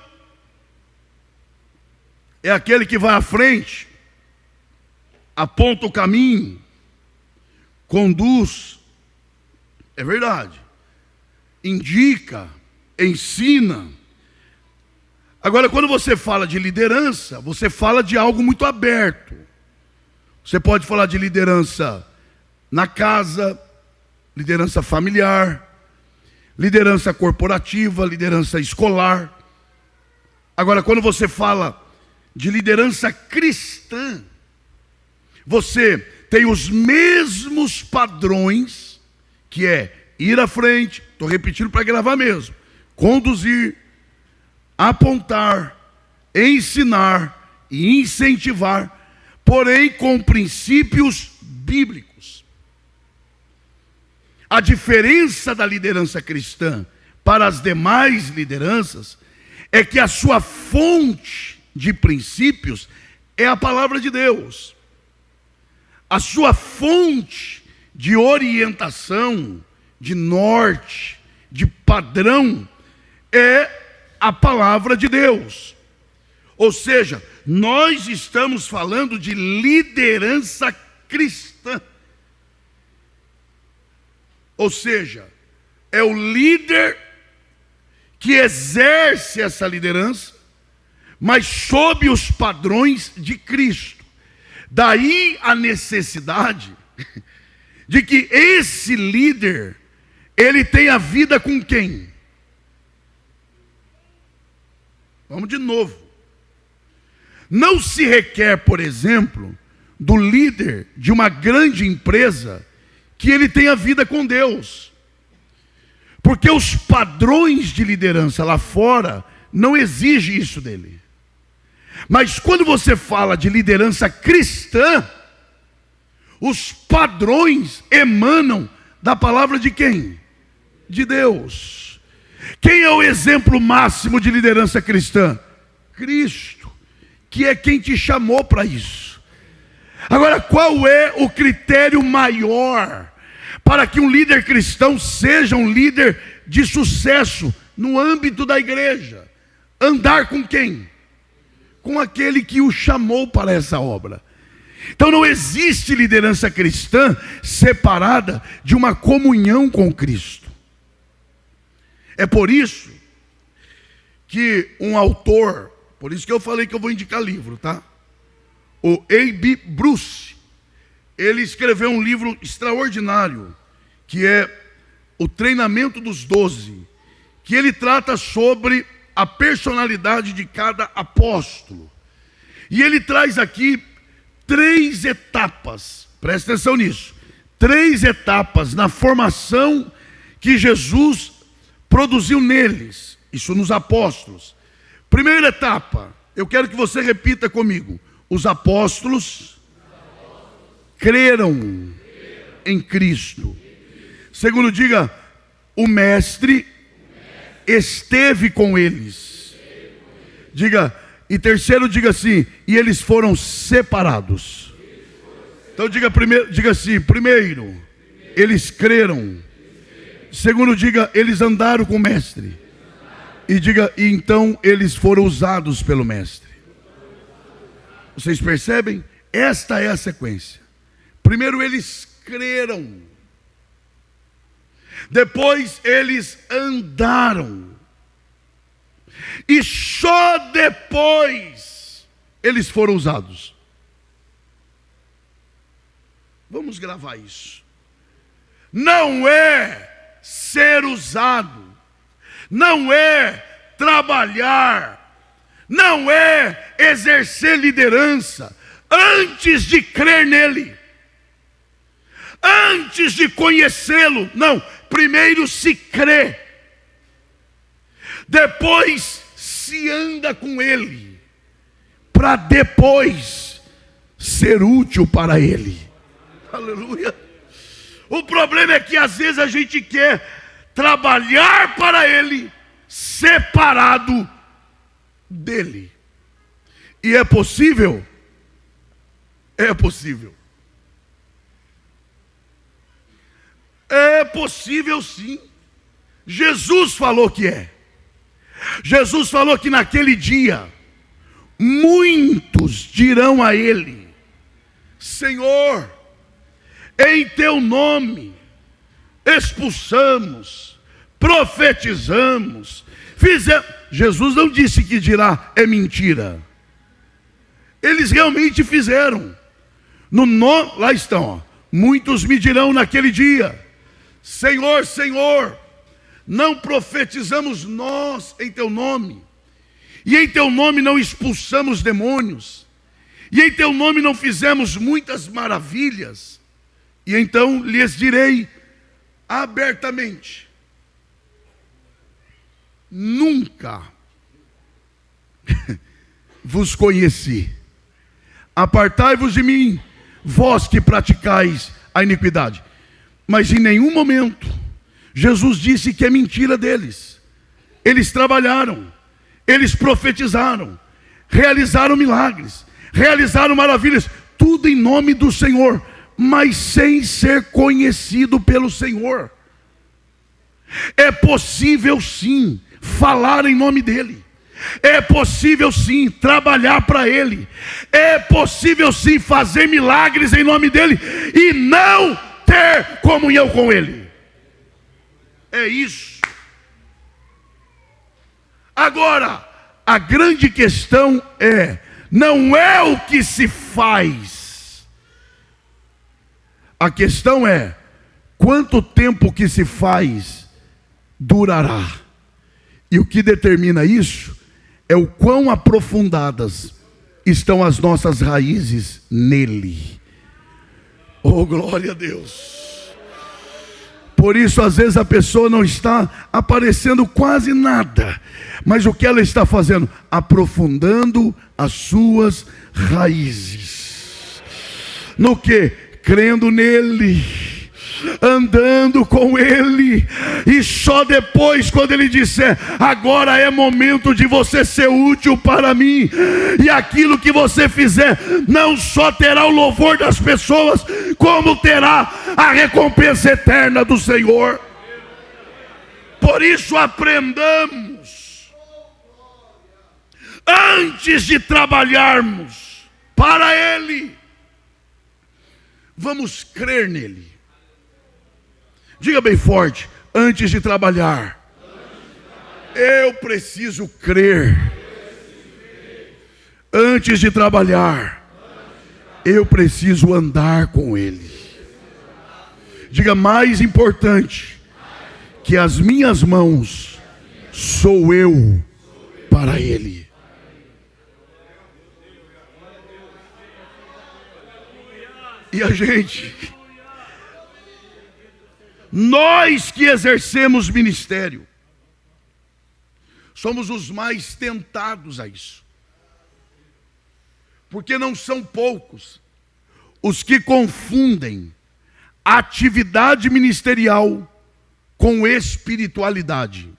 é aquele que vai à frente, aponta o caminho, conduz, é verdade, indica, ensina. Agora, quando você fala de liderança, você fala de algo muito aberto. Você pode falar de liderança na casa, liderança familiar, liderança corporativa, liderança escolar. Agora, quando você fala de liderança cristã, você tem os mesmos padrões, que é ir à frente, estou repetindo para gravar mesmo, conduzir, apontar, ensinar e incentivar, porém com princípios bíblicos. A diferença da liderança cristã para as demais lideranças é que a sua fonte de princípios é a palavra de Deus. A sua fonte de orientação, de norte, de padrão é a palavra de Deus. Ou seja, nós estamos falando de liderança cristã. Ou seja, é o líder que exerce essa liderança, mas sob os padrões de Cristo. Daí a necessidade de que esse líder, ele tenha vida com quem? Vamos de novo. Não se requer, por exemplo, do líder de uma grande empresa que ele tenha vida com Deus. Porque os padrões de liderança lá fora não exigem isso dele. Mas quando você fala de liderança cristã, os padrões emanam da palavra de quem? De Deus. Quem é o exemplo máximo de liderança cristã? Cristo, que é quem te chamou para isso. Agora, qual é o critério maior para que um líder cristão seja um líder de sucesso no âmbito da igreja, andar com quem? Com aquele que o chamou para essa obra. Então não existe liderança cristã separada de uma comunhão com Cristo. É por isso que um autor, por isso que eu falei que eu vou indicar livro, tá? O A.B. Bruce, ele escreveu um livro extraordinário, que é O Treinamento dos 12, que ele trata sobre a personalidade de cada apóstolo. E ele traz aqui 3 etapas, presta atenção nisso, 3 etapas na formação que Jesus produziu neles, isso nos apóstolos. Primeira etapa, eu quero que você repita comigo: os apóstolos creram em Cristo. Segundo, diga: o mestre esteve com eles. Diga, e terceiro, diga assim: e eles foram separados. Então diga primeiro, diga assim: primeiro, eles creram. Segundo, diga, eles andaram com o mestre. E diga, e então eles foram usados pelo mestre. Vocês percebem? Esta é a sequência. Primeiro eles creram. Depois eles andaram. E só depois eles foram usados. Vamos gravar isso. Não é ser usado, não é trabalhar, não é exercer liderança antes de crer nele, antes de conhecê-lo. Não, primeiro se crê, depois se anda com ele, para depois ser útil para ele. Aleluia. O problema é que às vezes a gente quer trabalhar para ele separado dele. E é possível? É possível. É possível sim. Jesus falou que é. Jesus falou que naquele dia muitos dirão a ele: Senhor, em teu nome expulsamos, profetizamos, fizemos. Jesus não disse que dirá é mentira. Eles realmente fizeram. Lá estão, ó. Muitos me dirão naquele dia: Senhor, Senhor, não profetizamos nós em teu nome, e em teu nome não expulsamos demônios, e em teu nome não fizemos muitas maravilhas? E então lhes direi abertamente: nunca vos conheci. Apartai-vos de mim, vós que praticais a iniquidade. Mas em nenhum momento Jesus disse que é mentira deles. Eles trabalharam, eles profetizaram, realizaram milagres, realizaram maravilhas, tudo em nome do Senhor, mas sem ser conhecido pelo Senhor. É possível sim falar em nome dele, é possível sim trabalhar para ele, é possível sim fazer milagres em nome dele e não ter comunhão com ele. É isso. Agora, a grande questão não é o que se faz. A questão é quanto tempo que se faz durará. E o que determina isso é o quão aprofundadas estão as nossas raízes nele. Oh, glória a Deus. Por isso às vezes a pessoa não está aparecendo quase nada, mas o que ela está fazendo? Aprofundando as suas raízes. No que? Crendo nele, andando com ele, e só depois, quando ele disser: agora é momento de você ser útil para mim, e aquilo que você fizer não só terá o louvor das pessoas, como terá a recompensa eterna do Senhor. Por isso aprendamos antes de trabalharmos para Ele, vamos crer nele. Diga bem forte: antes de trabalhar, eu preciso crer. Antes de trabalhar, eu preciso andar com Ele. Diga: mais importante que as minhas mãos, sou eu para Ele. E a gente, nós que exercemos ministério, somos os mais tentados a isso. Porque não são poucos os que confundem atividade ministerial com espiritualidade.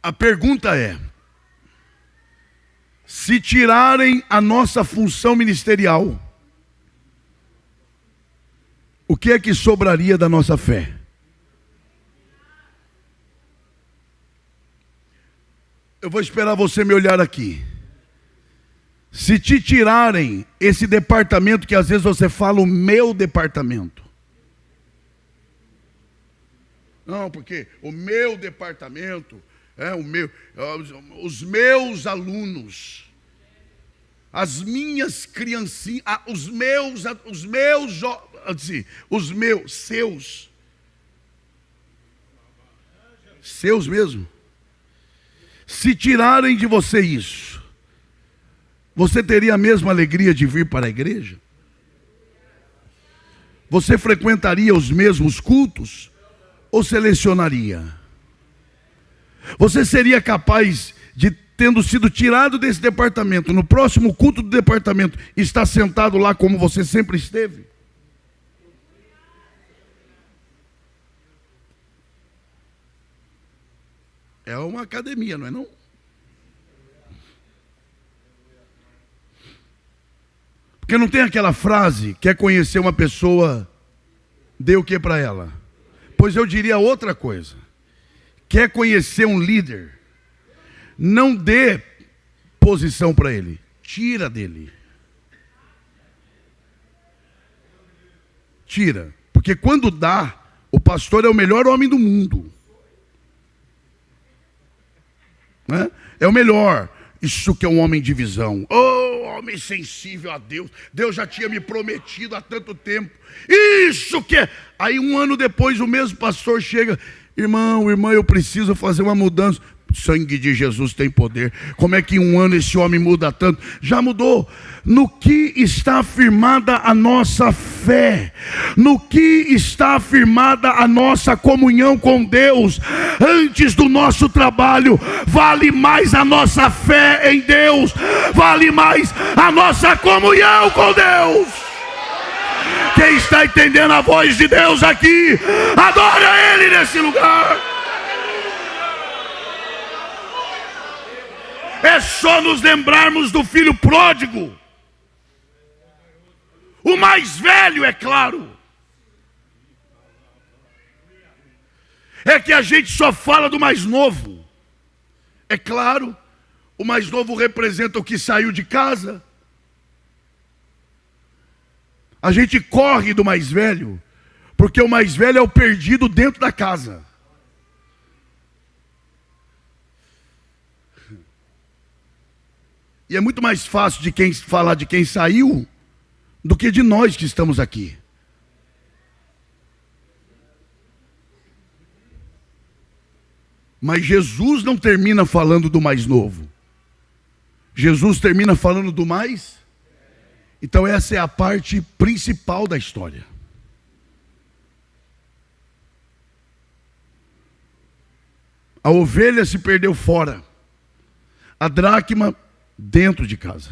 A pergunta é: se tirarem a nossa função ministerial, o que é que sobraria da nossa fé? Eu vou esperar você me olhar aqui. Se te tirarem esse departamento que às vezes você fala, o meu departamento. Não, porque o meu departamento os meus alunos, as minhas criancinhas, seus mesmo. Se tirarem de você isso, você teria a mesma alegria de vir para a igreja? Você frequentaria os mesmos cultos? Ou selecionaria? Você seria capaz de, tendo sido tirado desse departamento, no próximo culto do departamento, estar sentado lá como você sempre esteve? É uma academia, não é não? Porque não tem aquela frase: quer conhecer uma pessoa, dê o que para ela? Pois eu diria outra coisa: quer conhecer um líder, não dê posição para ele, tira dele. Tira, porque quando dá, o pastor é o melhor homem do mundo. Né? É o melhor. Isso que é um homem de visão. Oh, homem sensível a Deus. Deus já tinha me prometido há tanto tempo. Isso que é. Aí 1 ano depois o mesmo pastor chega: irmão, irmã, eu preciso fazer uma mudança. O sangue de Jesus tem poder. Como é que em 1 ano esse homem muda tanto? Já mudou. No que está afirmada a nossa fé? No que está afirmada a nossa comunhão com Deus? Antes do nosso trabalho, vale mais a nossa fé em Deus, vale mais a nossa comunhão com Deus. Quem está entendendo a voz de Deus aqui, adora Ele nesse lugar. É só nos lembrarmos do filho pródigo. O mais velho, é claro. É que a gente só fala do mais novo. É claro, o mais novo representa o que saiu de casa. A gente corre do mais velho, porque o mais velho é o perdido dentro da casa. E é muito mais fácil de quem falar de quem saiu do que de nós que estamos aqui. Mas Jesus não termina falando do mais novo. Jesus termina falando do mais. Então essa é a parte principal da história. A ovelha se perdeu fora. A dracma dentro de casa.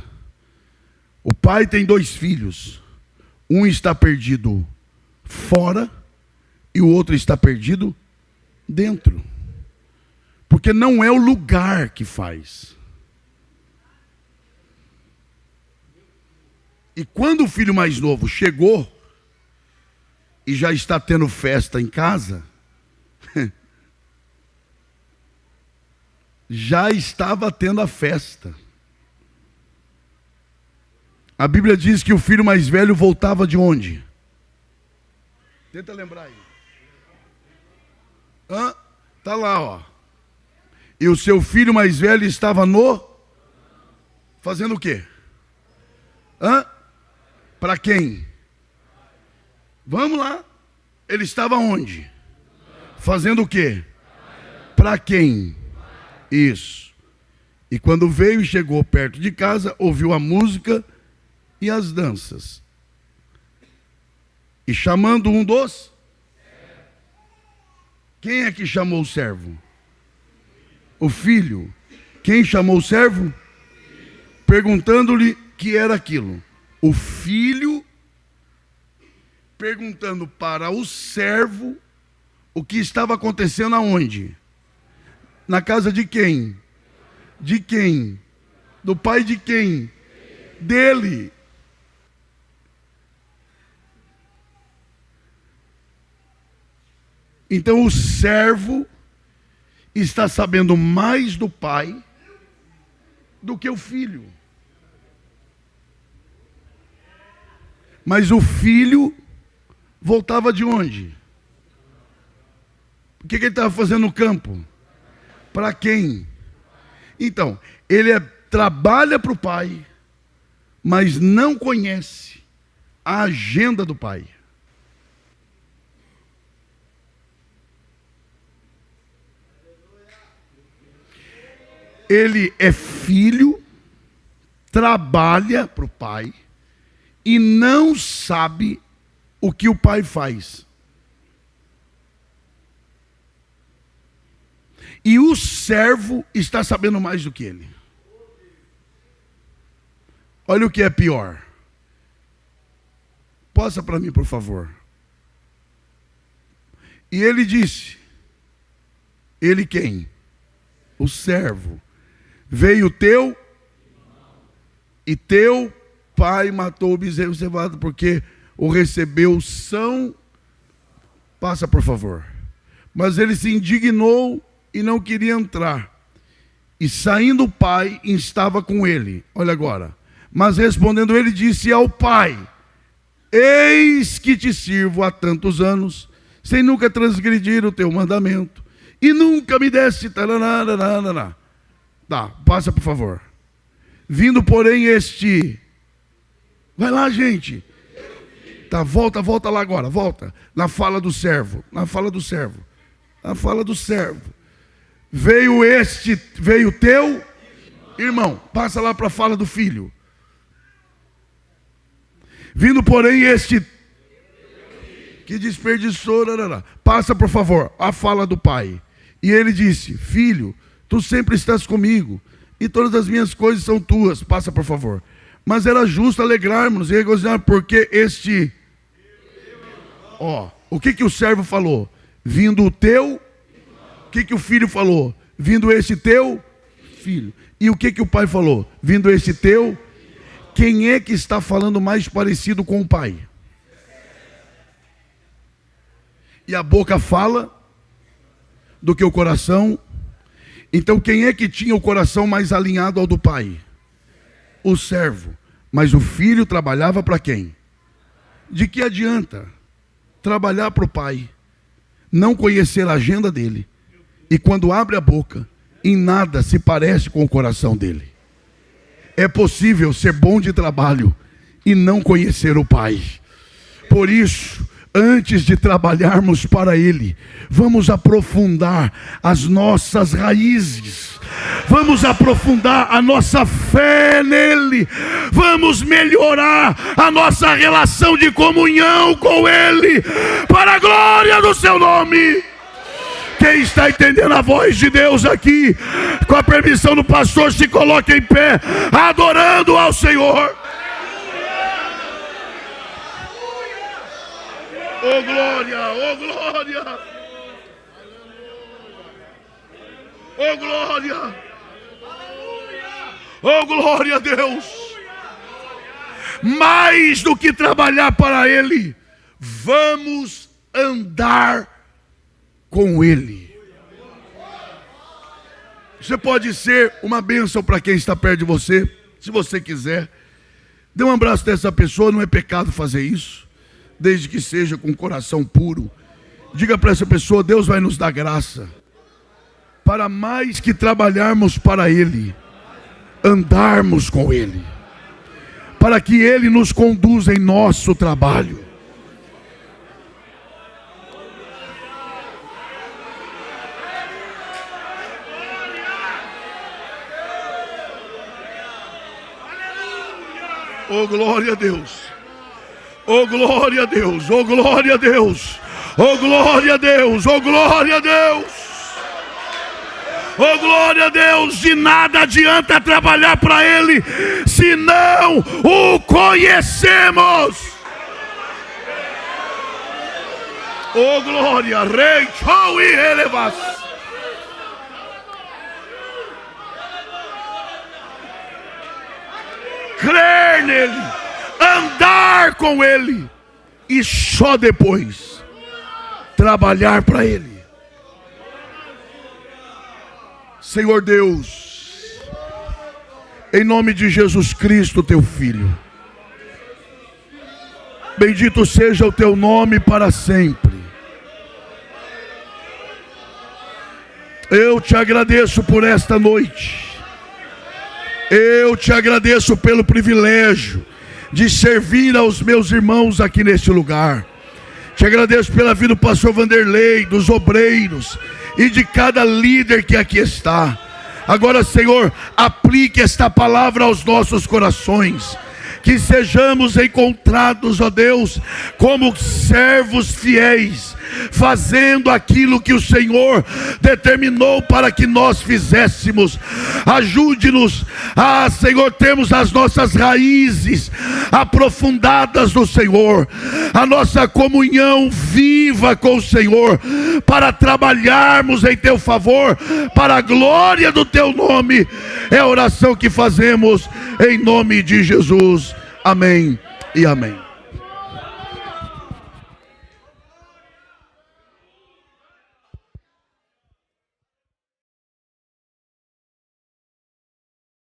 O pai tem 2 filhos. Um está perdido fora e o outro está perdido dentro. Porque não é o lugar que faz. E quando o filho mais novo chegou e já está tendo festa em casa, já estava tendo a festa. A Bíblia diz que o filho mais velho voltava de onde? Tenta lembrar aí. Tá lá, ó. E o seu filho mais velho estava fazendo o quê? Para quem? Vamos lá. Ele estava onde? Fazendo o quê? Para quem? Isso. E quando veio e chegou perto de casa, ouviu a música e as danças. E chamando um dos... Quem é que chamou o servo? O filho. Quem chamou o servo? Perguntando-lhe que era aquilo. O filho perguntando para o servo o que estava acontecendo aonde? Na casa de quem? De quem? Do pai de quem? Dele. Então o servo está sabendo mais do pai do que o filho. Mas o filho voltava de onde? O que ele estava fazendo no campo? Para quem? Então, ele trabalha para o pai, mas não conhece a agenda do pai. Ele é filho, trabalha para o pai e não sabe o que o pai faz. E o servo está sabendo mais do que ele. Olha o que é pior. Possa para mim, por favor. E ele disse, ele quem? O servo. Veio teu e teu pai matou o bezerro cevado porque o recebeu são. Passa, por favor. Mas ele se indignou e não queria entrar. E saindo o pai, estava com ele. Olha agora. Mas respondendo ele, disse ao pai: eis que te sirvo há tantos anos, sem nunca transgredir o teu mandamento, e nunca me deste. Tá, passa por favor. Vindo, porém, este... Vai lá, gente. Tá, volta lá agora, volta. Na fala do servo. Veio teu irmão. Passa lá para a fala do filho. Vindo, porém, este... Que desperdiçou. Passa, por favor, a fala do pai. E ele disse: filho, tu sempre estás comigo, e todas as minhas coisas são tuas. Passa, por favor. Mas era justo alegrarmos e regozijar, porque este... o que o servo falou? Vindo o teu... O que o filho falou? Vindo este teu filho. E o que o pai falou? Vindo este teu... Quem é que está falando mais parecido com o pai? E a boca fala do que o coração. Então quem é que tinha o coração mais alinhado ao do pai? O servo. Mas o filho trabalhava para quem? De que adianta trabalhar para o pai, não conhecer a agenda dele, e quando abre a boca, em nada se parece com o coração dele? É possível ser bom de trabalho e não conhecer o pai. Por isso, antes de trabalharmos para ele, vamos aprofundar as nossas raízes, vamos aprofundar a nossa fé nele, vamos melhorar a nossa relação de comunhão com ele, para a glória do seu nome. Quem está entendendo a voz de Deus aqui, com a permissão do pastor, se coloque em pé, adorando ao Senhor. Oh glória, oh glória, oh glória, oh glória a Deus. Mais do que trabalhar para ele, vamos andar com ele. Você pode ser uma bênção para quem está perto de você, se você quiser. Dê um abraço dessa pessoa, não é pecado fazer isso, desde que seja com o coração puro. Diga para essa pessoa: Deus vai nos dar graça para mais que trabalharmos para Ele, andarmos com Ele, para que Ele nos conduza em nosso trabalho. Oh, glória a Deus! Oh, glória a Deus! Oh, glória a Deus! Oh, glória a Deus! Oh, glória a Deus! Oh, glória a Deus! De nada adianta trabalhar para Ele se não o conhecemos. Oh, glória! Rei, show e elevação. Crer nele, andar com Ele e só depois trabalhar para Ele. Senhor Deus, em nome de Jesus Cristo, teu Filho, bendito seja o teu nome para sempre. Eu te agradeço por esta noite. Eu te agradeço pelo privilégio de servir aos meus irmãos aqui neste lugar. Te agradeço pela vida do pastor Vanderlei, dos obreiros e de cada líder que aqui está. Agora, Senhor, aplique esta palavra aos nossos corações. Que sejamos encontrados, ó Deus, como servos fiéis, fazendo aquilo que o Senhor determinou para que nós fizéssemos. Ajude-nos a, Senhor, termos as nossas raízes aprofundadas no Senhor, a nossa comunhão viva com o Senhor, para trabalharmos em teu favor, para a glória do teu nome. É a oração que fazemos em nome de Jesus. Amém e amém.